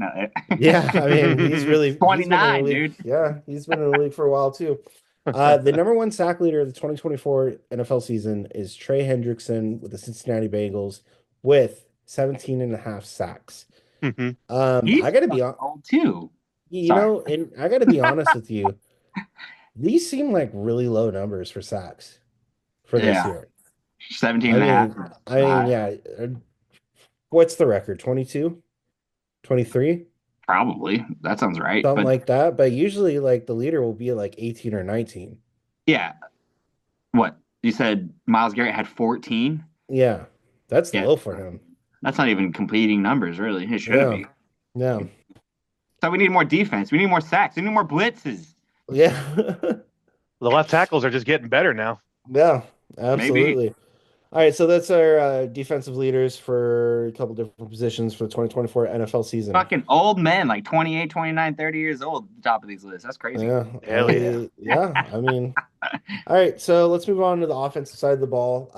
[SPEAKER 3] Yeah, I mean, he's been in the
[SPEAKER 2] 29,
[SPEAKER 3] league.
[SPEAKER 2] dude.
[SPEAKER 3] Yeah, he's been in the league for a while too. The number 1 sack leader of the 2024 NFL season is Trey Hendrickson with the Cincinnati Bengals with 17 and a half sacks.
[SPEAKER 4] Mhm.
[SPEAKER 2] He's
[SPEAKER 3] I gotta be on,
[SPEAKER 2] old too. Sorry.
[SPEAKER 3] and I gotta be honest with you. These seem like really low numbers for sacks for this
[SPEAKER 2] Yeah.
[SPEAKER 3] year.
[SPEAKER 2] 17
[SPEAKER 3] I
[SPEAKER 2] and a half.
[SPEAKER 3] mean, yeah. What's the record? 22? 23?
[SPEAKER 2] Probably. That sounds right.
[SPEAKER 3] Something
[SPEAKER 2] But
[SPEAKER 3] like that. But usually, like the leader will be at like 18 or 19.
[SPEAKER 2] yeah. What? You said Miles Garrett had 14?
[SPEAKER 3] Yeah, that's
[SPEAKER 2] Yeah.
[SPEAKER 3] low for him.
[SPEAKER 2] That's not even completing numbers, really. It should
[SPEAKER 3] Yeah,
[SPEAKER 2] be.
[SPEAKER 3] yeah,
[SPEAKER 2] So we need more defense. We need more sacks. We need more blitzes.
[SPEAKER 3] yeah,
[SPEAKER 4] The left tackles are just getting better now.
[SPEAKER 3] yeah. Absolutely. All right, so that's our defensive leaders for a couple different positions for the 2024 NFL season.
[SPEAKER 2] Fucking old men, like 28, 29, 30 years old at the top of these lists. That's crazy.
[SPEAKER 3] Yeah,
[SPEAKER 4] Hell yeah.
[SPEAKER 3] yeah. I mean, all right, so let's move on to the offensive side of the ball.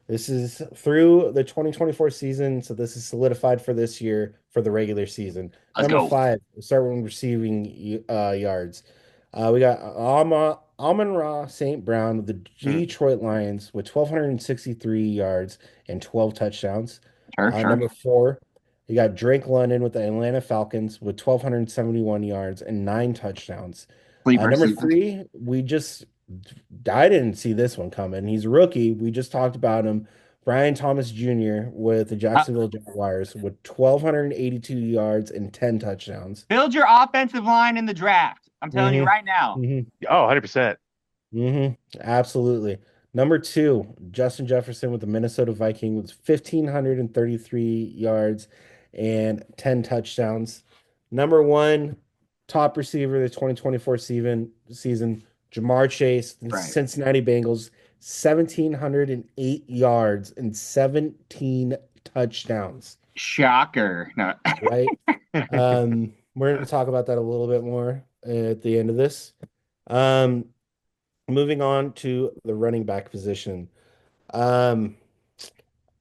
[SPEAKER 3] This is through the 2024 season, so this is solidified for this year for the regular season.
[SPEAKER 2] Let's
[SPEAKER 3] Number
[SPEAKER 2] go.
[SPEAKER 3] 5, we start with receiving yards. We got Amon-Ra St. Brown of the
[SPEAKER 4] Hmm.
[SPEAKER 3] Detroit Lions with 1,263 yards and 12 touchdowns.
[SPEAKER 2] Sure.
[SPEAKER 3] Number 4, you got Drake London with the Atlanta Falcons with 1,271 yards and 9 touchdowns.
[SPEAKER 2] Sleeper,
[SPEAKER 3] Number
[SPEAKER 2] sleeper.
[SPEAKER 3] 3, I didn't see this one coming. He's a rookie. We just talked about him. Brian Thomas Jr. with the
[SPEAKER 2] Uh,
[SPEAKER 3] Jacksonville Jaguars with 1,282 yards and 10 touchdowns.
[SPEAKER 2] build your offensive line in the draft. I'm telling you
[SPEAKER 3] Mm-hmm.
[SPEAKER 2] right now.
[SPEAKER 3] Mm-hmm.
[SPEAKER 4] Oh, 100%.
[SPEAKER 3] Mm-hmm. Absolutely. Number 2, Justin Jefferson with the Minnesota Vikings with 1,533 yards and 10 touchdowns. Number 1, top receiver of the 2024 season, Jamar Chase, the
[SPEAKER 2] Right.
[SPEAKER 3] Cincinnati Bengals, 1,708 yards and 17 touchdowns.
[SPEAKER 2] Shocker. No.
[SPEAKER 3] Right? We're going to talk about that a little bit more at the end of this. Moving on to the running back position. I'm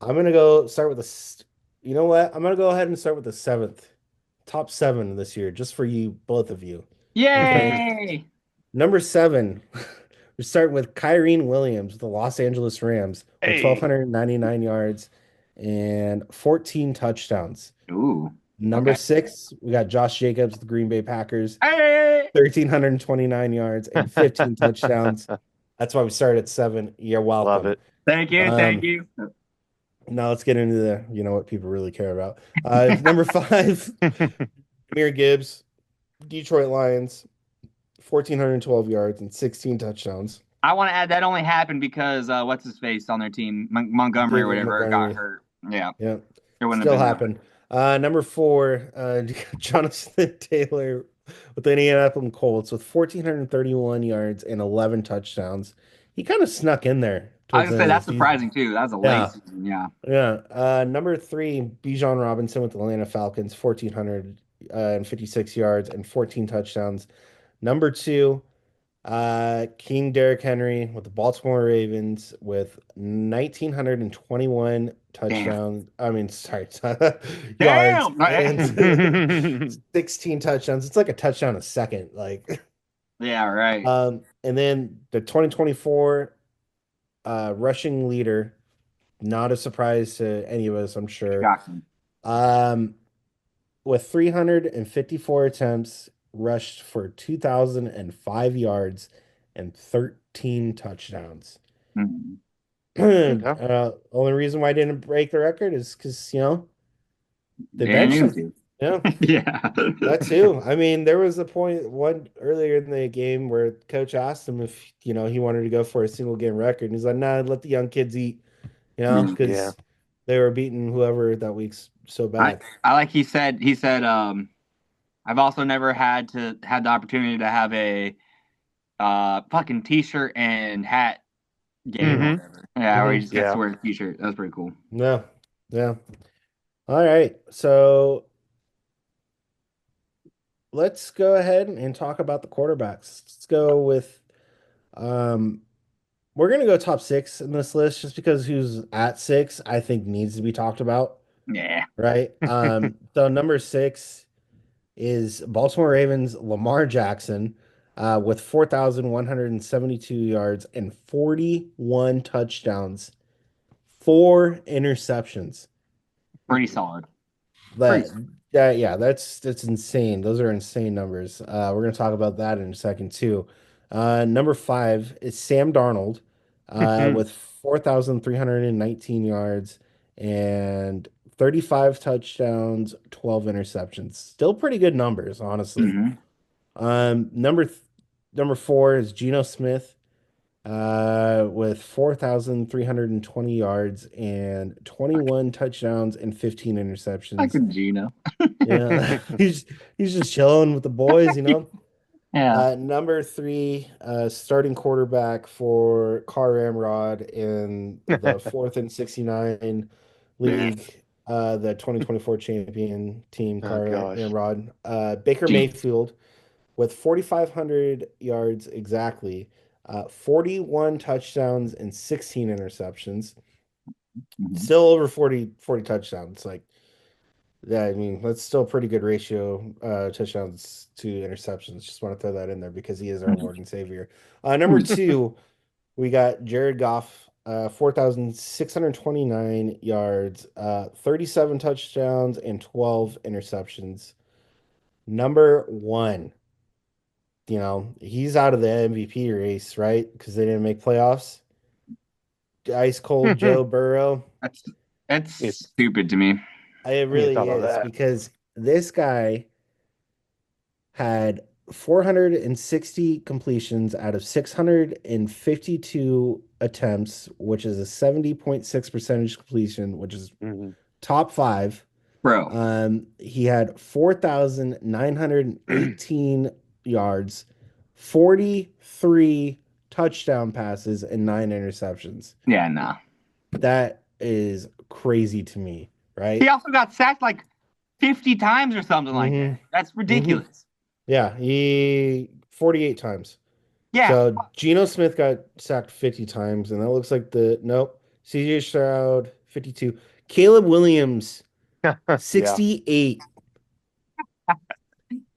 [SPEAKER 3] gonna go start with you know what? I'm gonna go ahead and start with the top 7 this year, just for you, both of you. Okay.
[SPEAKER 2] Yay!
[SPEAKER 3] Number 7, we're starting with Kyrene Williams with the Los Angeles Rams with
[SPEAKER 4] Hey.
[SPEAKER 3] 1,299 yards and 14 touchdowns.
[SPEAKER 2] Ooh.
[SPEAKER 3] Number
[SPEAKER 2] Okay.
[SPEAKER 3] 6, we got Josh Jacobs with the Green Bay Packers,
[SPEAKER 2] Hey!
[SPEAKER 3] 1,329 yards and 15 touchdowns. That's why we started at 7. You're welcome.
[SPEAKER 4] Love it.
[SPEAKER 2] Thank you.
[SPEAKER 3] Now let's get into what people really care about. Number 5, Jahmyr Gibbs, Detroit Lions, 1,412 yards and 16 touchdowns.
[SPEAKER 2] I want to add that only happened because what's his face on their team, Montgomery or
[SPEAKER 3] David
[SPEAKER 2] whatever,
[SPEAKER 3] Montgomery.
[SPEAKER 2] got hurt. Yeah,
[SPEAKER 3] Yeah,
[SPEAKER 2] it wouldn't
[SPEAKER 3] still
[SPEAKER 2] have been
[SPEAKER 3] happened. Number 4, Jonathan Taylor with the Indianapolis Colts with 1,431 yards and 11 touchdowns. He kind of snuck in there.
[SPEAKER 2] I was gonna say that's
[SPEAKER 3] season.
[SPEAKER 2] surprising too. That was a late season. Yeah.
[SPEAKER 3] Yeah. Number 3, Bijan Robinson with the Atlanta Falcons, 1,456 yards and 14 touchdowns. Number 2, King Derrick Henry with the Baltimore Ravens with 1,921 touchdowns. I mean, sorry, yards and 16 touchdowns. It's like a touchdown a second. Like,
[SPEAKER 2] yeah, right.
[SPEAKER 3] And then the 2024 rushing leader, not a surprise to any of us, I'm sure.
[SPEAKER 2] Shocking.
[SPEAKER 3] With 354 attempts, rushed for 2,005 yards and 13 touchdowns.
[SPEAKER 2] Mhm.
[SPEAKER 3] Only reason why I didn't break the record is because, they
[SPEAKER 2] Didn't
[SPEAKER 3] benched
[SPEAKER 2] need
[SPEAKER 3] him. Yeah,
[SPEAKER 2] Yeah.
[SPEAKER 3] that too. I mean, there was a point earlier in the game where coach asked him if, he wanted to go for a single game record. And he's like, nah, let the young kids eat, because
[SPEAKER 4] Yeah.
[SPEAKER 3] they were beating whoever that week's so bad.
[SPEAKER 2] I like he said, I've also never had the opportunity to have a fucking t-shirt and hat game or whatever. Yeah, where he just gets to wear a t-shirt. That was pretty cool.
[SPEAKER 3] Yeah. Yeah. All right. So let's go ahead and talk about the quarterbacks. Let's go with we're gonna go top 6 in this list just because who's at 6 I think needs to be talked about.
[SPEAKER 2] Yeah.
[SPEAKER 3] Right. So number 6 is Baltimore Ravens Lamar Jackson with 4,172 yards and 41 touchdowns, 4 interceptions.
[SPEAKER 2] Pretty solid.
[SPEAKER 3] That's insane. Those are insane numbers. We're gonna talk about that in a second too. Number 5 is Sam Darnold with 4,319 yards and 35 touchdowns, 12 interceptions. Still pretty good numbers, honestly. Number 4 is Geno Smith with 4,320 yards and 21 touchdowns and 15 interceptions.
[SPEAKER 2] I could Geno.
[SPEAKER 3] Yeah, he's just chilling with the boys,
[SPEAKER 2] Yeah.
[SPEAKER 3] Number 3, starting quarterback for Car Ramrod in the 4th and 69 league, the 2024 champion team, Car Ramrod. Baker Mayfield with 4,500 yards exactly, 41 touchdowns and 16 interceptions. Still over 40 touchdowns. Like, yeah, I mean, that's still a pretty good ratio, touchdowns to interceptions. Just want to throw that in there because he is our Lord and Savior. Number two, we got Jared Goff, 4,629 yards, 37 touchdowns, and 12 interceptions. Number one, he's out of the MVP race, right? Because they didn't make playoffs. Ice cold Joe Burrow.
[SPEAKER 2] That's
[SPEAKER 4] It's-
[SPEAKER 2] stupid to me.
[SPEAKER 3] It
[SPEAKER 4] We need to
[SPEAKER 3] really
[SPEAKER 4] talk about
[SPEAKER 3] is
[SPEAKER 4] that.
[SPEAKER 3] because this guy had 460 completions out of 652 attempts, which is a 70.6% completion, which is
[SPEAKER 4] Mhm.
[SPEAKER 3] top five.
[SPEAKER 2] Bro.
[SPEAKER 3] He had 4,918 yards, 43 touchdown passes, and 9 interceptions.
[SPEAKER 2] Yeah, nah.
[SPEAKER 3] That is crazy to me, right?
[SPEAKER 2] He also got sacked like 50 times or something like
[SPEAKER 3] Mhm.
[SPEAKER 2] that. That's ridiculous.
[SPEAKER 3] Yeah, he 48 times.
[SPEAKER 2] Yeah.
[SPEAKER 3] So Geno Smith got sacked 50 times, and that looks like nope. CJ Stroud 52. Caleb Williams
[SPEAKER 4] Yeah.
[SPEAKER 3] 68.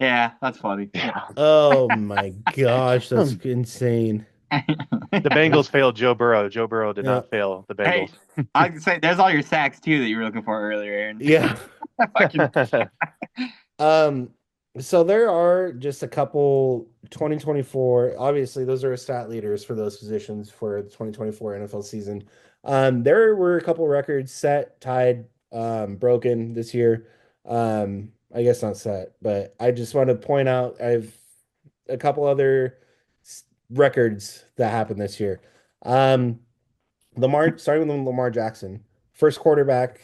[SPEAKER 2] Yeah, that's funny.
[SPEAKER 4] Yeah.
[SPEAKER 3] Oh my gosh, that's insane.
[SPEAKER 4] The Bengals failed Joe Burrow. Joe Burrow did
[SPEAKER 3] Yeah.
[SPEAKER 4] not fail the
[SPEAKER 2] Hey,
[SPEAKER 4] Bengals.
[SPEAKER 2] I can say there's all your sacks too that you were looking for earlier, Aaron.
[SPEAKER 3] Yeah.
[SPEAKER 2] Fucking
[SPEAKER 3] So there are just a couple 2024. Obviously, those are stat leaders for those positions for the 2024 NFL season. There were a couple records set, tied, broken this year. I guess not set, but I just want to point out I've a couple other records that happened this year. Um, starting with Lamar Jackson, first quarterback,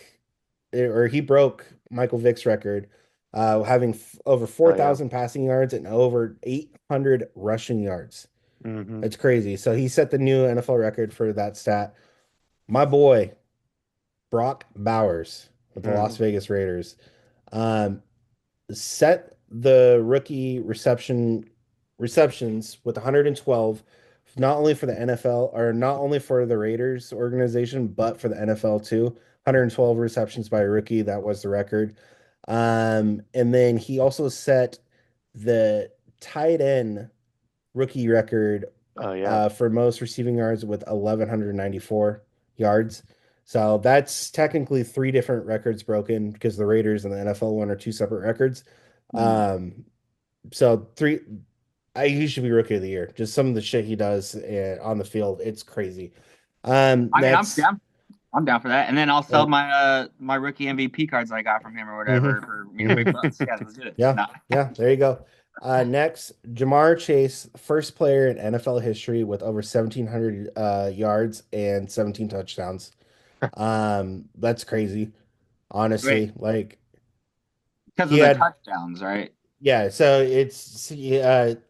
[SPEAKER 3] or he broke Michael Vick's record, having over
[SPEAKER 4] Oh,
[SPEAKER 3] 4,000 passing yards and over 800 rushing yards.
[SPEAKER 4] Mhm.
[SPEAKER 3] It's crazy. So he set the new NFL record for that stat. My boy, Brock Bowers with the Las Vegas Raiders, um, set the rookie receptions with 112, not only for the NFL or not only for the Raiders organization, but for the NFL too. 112 receptions by a rookie. That was the record. And then he also set the tight end rookie record
[SPEAKER 4] Oh yeah.
[SPEAKER 3] for most receiving yards with 1,194 yards. So that's technically three different records broken because the Raiders and the NFL one are two separate records. Um, so he should be rookie of the year. Just some of the shit he does on the field, it's crazy.
[SPEAKER 2] I mean,
[SPEAKER 3] That's
[SPEAKER 2] I'm down for that. And then I'll sell
[SPEAKER 3] Yeah.
[SPEAKER 2] my rookie MVP cards I got from him or whatever for big bucks. Yeah, let's do it.
[SPEAKER 3] Yeah,
[SPEAKER 2] Nah.
[SPEAKER 3] yeah, there you go. Next, Jamar Chase, first player in NFL history with over 1,700 yards and 17 touchdowns. That's crazy, honestly.
[SPEAKER 2] Wait,
[SPEAKER 3] Like
[SPEAKER 2] because
[SPEAKER 3] he
[SPEAKER 2] of the
[SPEAKER 3] had,
[SPEAKER 2] touchdowns, right?
[SPEAKER 3] yeah. So it's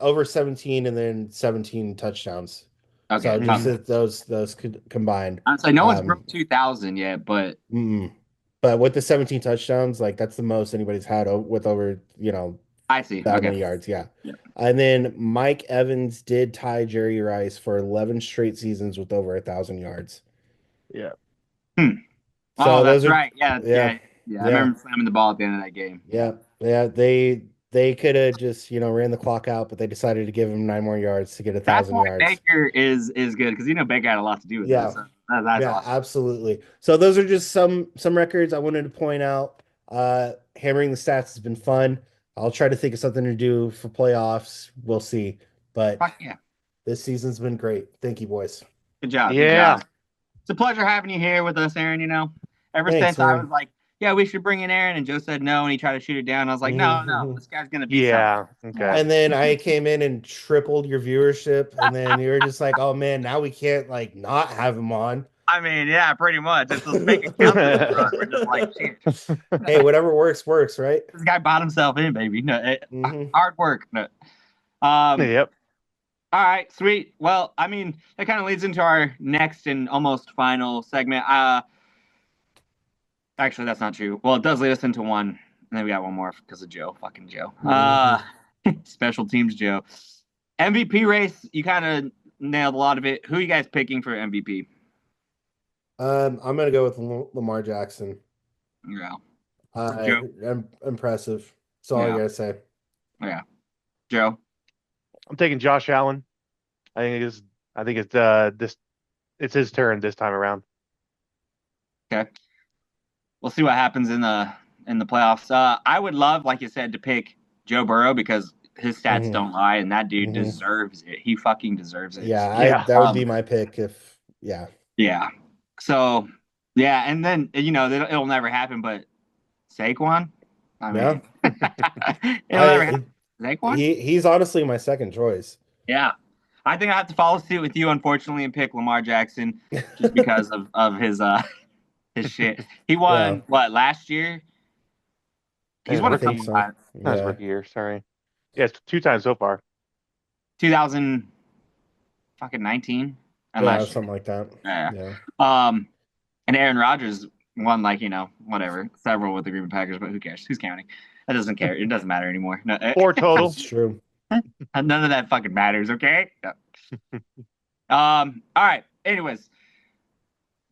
[SPEAKER 3] over 17 and then 17 touchdowns.
[SPEAKER 2] Okay.
[SPEAKER 3] So just
[SPEAKER 4] Mhm.
[SPEAKER 3] those combined.
[SPEAKER 2] I'm saying no one's
[SPEAKER 3] Um,
[SPEAKER 2] broke 2,000 yet, but
[SPEAKER 3] But with the 17 touchdowns, like that's the most anybody's had with over,
[SPEAKER 2] I see.
[SPEAKER 3] that
[SPEAKER 2] Okay.
[SPEAKER 3] many yards. Yeah.
[SPEAKER 2] Yeah.
[SPEAKER 3] And then Mike Evans did tie Jerry Rice for 11 straight seasons with over 1,000 yards.
[SPEAKER 4] Yeah.
[SPEAKER 3] So
[SPEAKER 2] Oh, that's
[SPEAKER 3] those are,
[SPEAKER 2] right. Yeah. I
[SPEAKER 3] yeah,
[SPEAKER 2] remember slamming the ball at the end of that game.
[SPEAKER 3] yeah. They could have just, ran the clock out, but they decided to give him 9 more yards to get
[SPEAKER 2] That's
[SPEAKER 3] 1,000
[SPEAKER 2] why
[SPEAKER 3] yards.
[SPEAKER 2] Baker is good because Baker had a lot to do with
[SPEAKER 3] Yeah.
[SPEAKER 2] that. So that's
[SPEAKER 3] Yeah,
[SPEAKER 2] awesome.
[SPEAKER 3] absolutely. So those are just some records I wanted to point out. Hammering the stats has been fun. I'll try to think of something to do for playoffs. We'll see. But
[SPEAKER 2] Fuck yeah.
[SPEAKER 3] this season's been great. Thank you, boys.
[SPEAKER 2] Good job. Good
[SPEAKER 4] Yeah.
[SPEAKER 2] job. It's a pleasure having you here with us, Aaron. Ever
[SPEAKER 3] Thanks,
[SPEAKER 2] since I
[SPEAKER 3] man.
[SPEAKER 2] was like, yeah, we should bring in Aaron, and Joe said no, and he tried to shoot it down. I was like, no, this guy's gonna be
[SPEAKER 4] Yeah.
[SPEAKER 2] something.
[SPEAKER 4] Okay.
[SPEAKER 3] And then I came in and tripled your viewership, and then you were just like, "Oh man, now we can't like not have him on."
[SPEAKER 2] I mean, yeah, pretty much. It's those fake accounts that we run. We're just like, shit.
[SPEAKER 3] Hey, whatever works, right?
[SPEAKER 2] This guy bought himself in, baby. No, hard work. No.
[SPEAKER 4] Yep.
[SPEAKER 2] All right, sweet. Well, I mean, that kind of leads into our next and almost final segment. Actually, that's not true. Well, it does lead us into one, and then we got one more because of Joe. Fucking Joe. Special teams Joe. MVP race, you kind of nailed a lot of it. Who are you guys picking for MVP?
[SPEAKER 3] I'm gonna go with Lamar Jackson.
[SPEAKER 2] Yeah.
[SPEAKER 3] Uh,
[SPEAKER 2] Joe.
[SPEAKER 3] Impressive. That's all I
[SPEAKER 2] Yeah.
[SPEAKER 3] gotta say.
[SPEAKER 2] Yeah. Joe.
[SPEAKER 4] I'm taking Josh Allen. I think it's his turn this time around.
[SPEAKER 2] Okay. We'll see what happens in the playoffs. I would love, like you said, to pick Joe Burrow because his stats
[SPEAKER 3] Mhm.
[SPEAKER 2] don't lie, and that dude
[SPEAKER 3] Mhm.
[SPEAKER 2] deserves it. He fucking deserves it.
[SPEAKER 3] Yeah, that would be my pick if
[SPEAKER 2] Yeah. So, yeah, and then it'll never happen. But Saquon, I mean, it'll never happen. Saquon.
[SPEAKER 3] He's honestly my second choice.
[SPEAKER 2] Yeah, I think I have to follow suit with you, unfortunately, and pick Lamar Jackson just because of his shit. He won what last year? He's won a couple
[SPEAKER 3] so.
[SPEAKER 2] times.
[SPEAKER 4] That's rookie year. Sorry. Yeah, it's 2 times so far.
[SPEAKER 2] 2019 and last
[SPEAKER 3] something like that.
[SPEAKER 2] Yeah. And Aaron Rodgers won whatever, several with the Green Bay Packers, but who cares? Who's counting? That doesn't care. It doesn't matter anymore. No,
[SPEAKER 4] 4 total.
[SPEAKER 3] That's true.
[SPEAKER 2] None of that fucking matters, okay? No. All right. Anyways,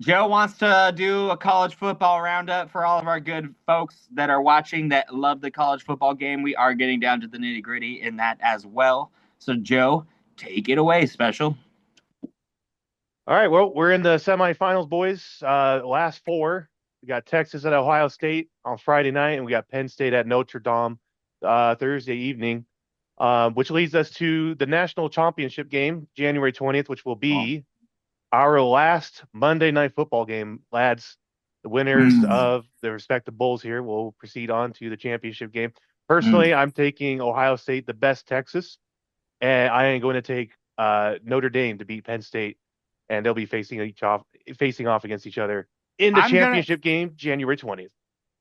[SPEAKER 2] Joe wants to do a college football roundup for all of our good folks that are watching that love the college football game. We are getting down to the nitty-gritty in that as well. So, Joe, take it away, special.
[SPEAKER 4] All right, well, we're in the semifinals, boys. Last 4. We got Texas at Ohio State on Friday night, and we got Penn State at Notre Dame Thursday evening, which leads us to the national championship game, January 20th, which will be our last Monday night football game, lads. The winners of the respective bowls here will proceed on to the championship game. Personally, I'm taking Ohio State, the best Texas, and I am going to take Notre Dame to beat Penn State, and they'll be facing off against each other in the championship game, January 20th.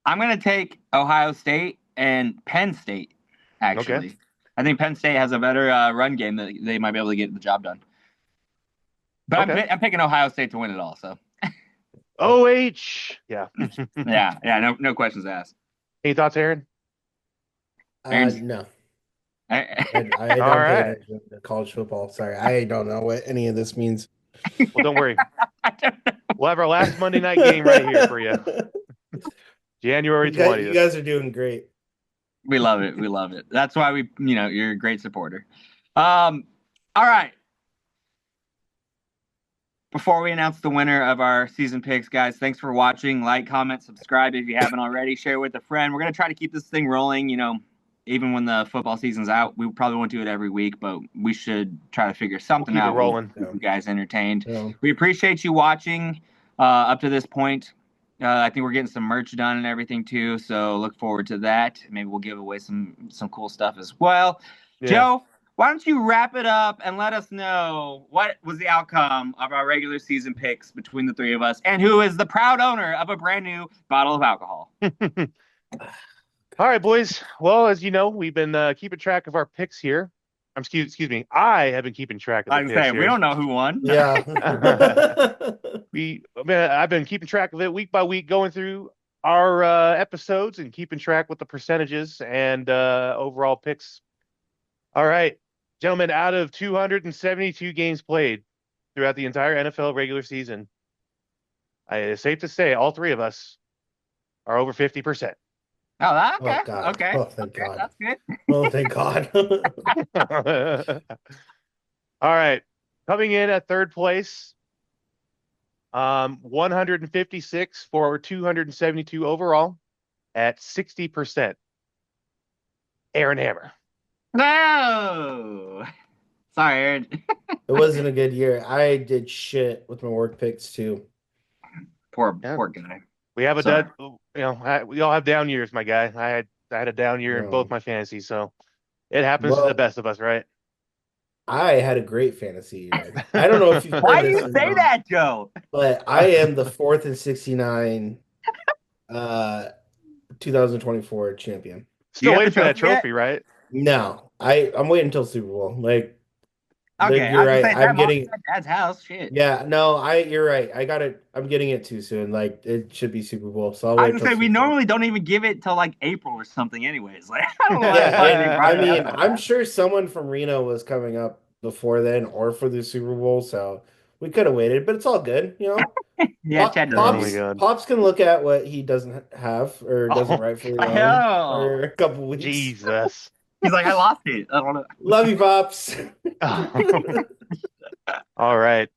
[SPEAKER 2] I'm going to take Ohio State and Penn State, actually. Okay. I think Penn State has a better run game that they might be able to get the job done. But I'm picking Ohio State to win it all, so.
[SPEAKER 4] OH! Yeah.
[SPEAKER 2] yeah, no questions asked.
[SPEAKER 4] Any thoughts, Aaron?
[SPEAKER 3] No. I don't pay attention to college football. Sorry, I don't know what any of this means.
[SPEAKER 4] Well, don't worry. We'll have our last Monday night game right here for you. January 20th.
[SPEAKER 3] You guys are doing great.
[SPEAKER 2] We love it. We love it. That's why you're a great supporter. All right. Before we announce the winner of our season picks, guys, thanks for watching. Like, comment, subscribe if you haven't already. Share with a friend. We're going to try to keep this thing rolling, even when the football season's out. We probably won't do it every week, but we should try to figure something out.
[SPEAKER 4] Rolling.
[SPEAKER 2] Keep you guys entertained. Yeah. We appreciate you watching up to this point. I think we're getting some merch done and everything too, so look forward to that. Maybe we'll give away some cool stuff as well. Yeah. Joe, why don't you wrap it up and let us know what was the outcome of our regular season picks between the three of us, and who is the proud owner of a brand new bottle of alcohol?
[SPEAKER 4] All right, boys. Well, as you know, we've been keeping track of our picks here. Excuse me. I have been keeping track of the picks here.
[SPEAKER 2] We don't know who won.
[SPEAKER 3] Yeah.
[SPEAKER 4] I've been keeping track of it week by week, going through our episodes and keeping track with the percentages and overall picks. All right, gentlemen, out of 272 games played throughout the entire NFL regular season, it's safe to say all three of us are over 50%.
[SPEAKER 2] Oh, okay.
[SPEAKER 3] Oh, God.
[SPEAKER 2] Okay.
[SPEAKER 3] Oh, thank God.
[SPEAKER 2] That's good.
[SPEAKER 3] Oh, thank God.
[SPEAKER 4] All right. Coming in at third place, 156 for 272 overall at 60%. Aaron Hammer.
[SPEAKER 2] No. Sorry, Aaron.
[SPEAKER 3] It wasn't a good year. I did shit with my work picks, too.
[SPEAKER 2] Poor guy.
[SPEAKER 4] We have we all have down years, my guy. I had a down year in both my fantasies, so it happens to the best of us, right?
[SPEAKER 3] I had a great fantasy year. I don't know if you.
[SPEAKER 2] Why do you say that, Joe?
[SPEAKER 3] But I am the 4th and 69, 2024 champion.
[SPEAKER 4] Still waiting for that trophy, right?
[SPEAKER 3] No, I'm waiting until Super Bowl.
[SPEAKER 2] Okay,
[SPEAKER 3] you're right. I'm getting
[SPEAKER 2] Dad's house. Shit.
[SPEAKER 3] Yeah, no, you're right. I got it. I'm getting it too soon. It should be Super Bowl. So
[SPEAKER 2] I would say we normally don't even give it till April or something. Anyways, I don't know.
[SPEAKER 3] I mean, I'm sure someone from Reno was coming up before then or for the Super Bowl, so we could have waited. But it's all good,
[SPEAKER 2] Yeah, Chad
[SPEAKER 4] Oh my
[SPEAKER 2] doesn't.
[SPEAKER 4] God.
[SPEAKER 3] Pops can look at what he doesn't have or doesn't
[SPEAKER 4] Oh,
[SPEAKER 3] rightfully
[SPEAKER 2] I
[SPEAKER 3] own
[SPEAKER 2] know.
[SPEAKER 3] for a couple weeks.
[SPEAKER 4] Jesus.
[SPEAKER 2] He's like, I lost it. I don't know.
[SPEAKER 3] Love you, Pops.
[SPEAKER 4] All right.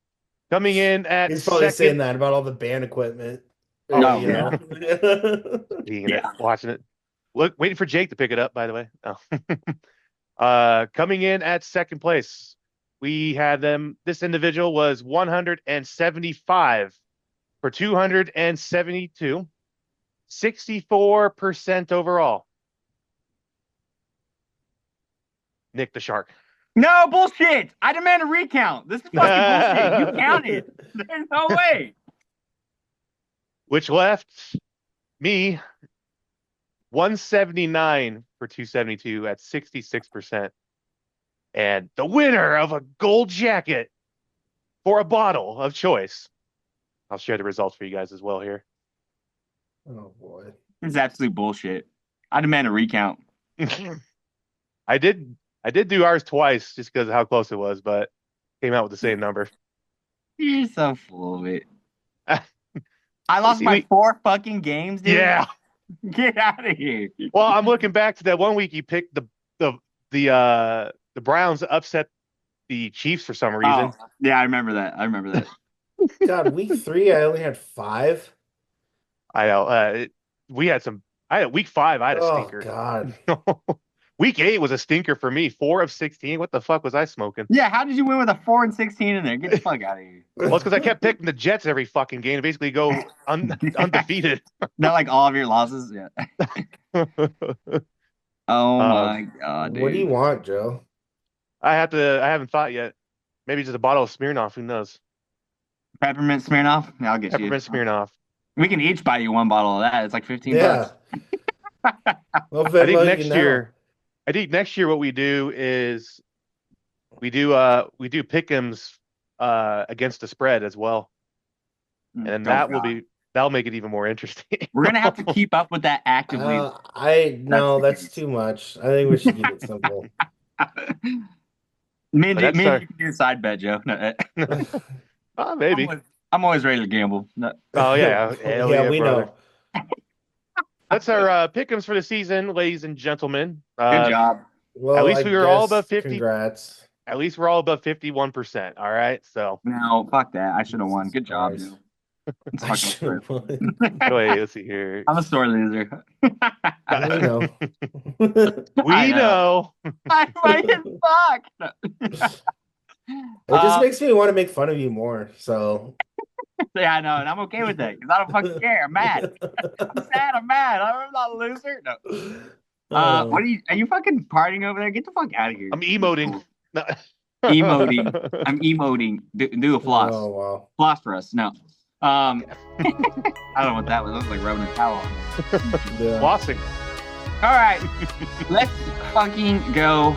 [SPEAKER 4] Coming in at
[SPEAKER 3] He's probably saying
[SPEAKER 4] second.
[SPEAKER 3] that about all the band equipment.
[SPEAKER 4] Oh,
[SPEAKER 3] you know.
[SPEAKER 4] Seeing it,
[SPEAKER 2] Yeah.
[SPEAKER 4] watching it. Look, waiting for Jake to pick it up, by the way. Oh. Coming in at second place, we had them. This individual was 175 for 272, 64% overall. Nick the Shark.
[SPEAKER 2] No, bullshit. I demand a recount. This is fucking bullshit. You counted. There's no way.
[SPEAKER 4] Which left me 179 for 272 at 66%. And the winner of a gold jacket for a bottle of choice. I'll share the results for you guys as well here.
[SPEAKER 3] Oh boy.
[SPEAKER 2] This is absolute bullshit. I demand a recount.
[SPEAKER 4] I did do ours twice just because of how close it was, but came out with the same number.
[SPEAKER 2] You're so full of it. I lost
[SPEAKER 4] See,
[SPEAKER 2] my 4 fucking games, dude.
[SPEAKER 4] Yeah.
[SPEAKER 2] Get out of here.
[SPEAKER 4] Well, I'm looking back to that one week you picked the Browns upset the Chiefs for some reason.
[SPEAKER 2] Oh, yeah, I remember that.
[SPEAKER 3] God, week 3, I only had 5.
[SPEAKER 4] I know. We had some. I had week 5. I had a
[SPEAKER 3] Oh
[SPEAKER 4] stinker.
[SPEAKER 3] God.
[SPEAKER 4] Week 8 was a stinker for me. 4 of 16. What the fuck was I smoking?
[SPEAKER 2] Yeah, how did you win with a 4 and 16 in there? Get the fuck out of here.
[SPEAKER 4] Well, it's because I kept picking the Jets every fucking game to basically go undefeated.
[SPEAKER 2] Not like all of your losses. Yeah. Oh my god, dude.
[SPEAKER 3] What do you want, Joe?
[SPEAKER 4] I haven't thought yet. Maybe just a bottle of Smirnoff. Who knows?
[SPEAKER 2] Peppermint Smirnoff? Yeah, I'll get you.
[SPEAKER 4] Peppermint Smirnoff.
[SPEAKER 2] We can each buy you 1 bottle of that. It's like 15
[SPEAKER 3] Yeah.
[SPEAKER 2] bucks.
[SPEAKER 3] Well,
[SPEAKER 4] I think
[SPEAKER 3] Venmo
[SPEAKER 4] next
[SPEAKER 3] you now.
[SPEAKER 4] year. I think next year what we do is we do pick'ems against the spread as well, and that'll make it even more interesting.
[SPEAKER 2] We're gonna have to keep up with that actively.
[SPEAKER 3] That's too much. I think we should keep it simple.
[SPEAKER 2] Me and
[SPEAKER 4] But
[SPEAKER 2] you
[SPEAKER 4] that's
[SPEAKER 2] can do a side bet, Joe. No,
[SPEAKER 4] Maybe.
[SPEAKER 2] I'm always ready to gamble. No.
[SPEAKER 4] Oh yeah, hell
[SPEAKER 3] yeah, we
[SPEAKER 4] brother.
[SPEAKER 3] know.
[SPEAKER 4] That's our pick'ems for the season, ladies and gentlemen.
[SPEAKER 2] Good job.
[SPEAKER 3] Well,
[SPEAKER 4] At least
[SPEAKER 3] I
[SPEAKER 4] we were all
[SPEAKER 3] guess
[SPEAKER 4] above 50.
[SPEAKER 3] Congrats.
[SPEAKER 4] At least we're all above 51%. All right, so
[SPEAKER 2] No, fuck that. I should have won. Good job,
[SPEAKER 3] Christ.
[SPEAKER 2] Joe. It's
[SPEAKER 3] I
[SPEAKER 2] fucking
[SPEAKER 3] should've
[SPEAKER 2] true.
[SPEAKER 3] won.
[SPEAKER 4] wait, let's see here.
[SPEAKER 2] I'm a sore loser.
[SPEAKER 3] We know.
[SPEAKER 4] We
[SPEAKER 2] I
[SPEAKER 4] know.
[SPEAKER 2] I fucking suck.
[SPEAKER 3] It just makes me want to make fun of you more. So
[SPEAKER 2] Yeah, I know, and I'm okay with that because I don't fucking care. I'm mad. I'm sad. I'm mad. I'm not a loser. No. What are you fucking partying over there? Get the fuck out of here.
[SPEAKER 4] I'm emoting.
[SPEAKER 2] Emoting. I'm emoting. Do a floss.
[SPEAKER 3] Oh wow.
[SPEAKER 2] Floss for us. No. I don't know what that was. That was like rubbing a towel on.
[SPEAKER 3] Yeah.
[SPEAKER 4] Flossing.
[SPEAKER 2] All right. Let's fucking go.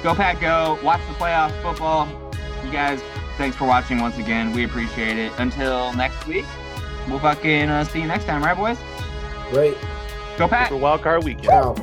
[SPEAKER 2] Go Pack Go. Watch the playoff football. You guys, thanks for watching once again. We appreciate it. Until next week, we'll fucking see you next time, right, boys?
[SPEAKER 3] Great.
[SPEAKER 2] Go Pack.
[SPEAKER 4] For Wild Card Weekend.
[SPEAKER 3] Ciao.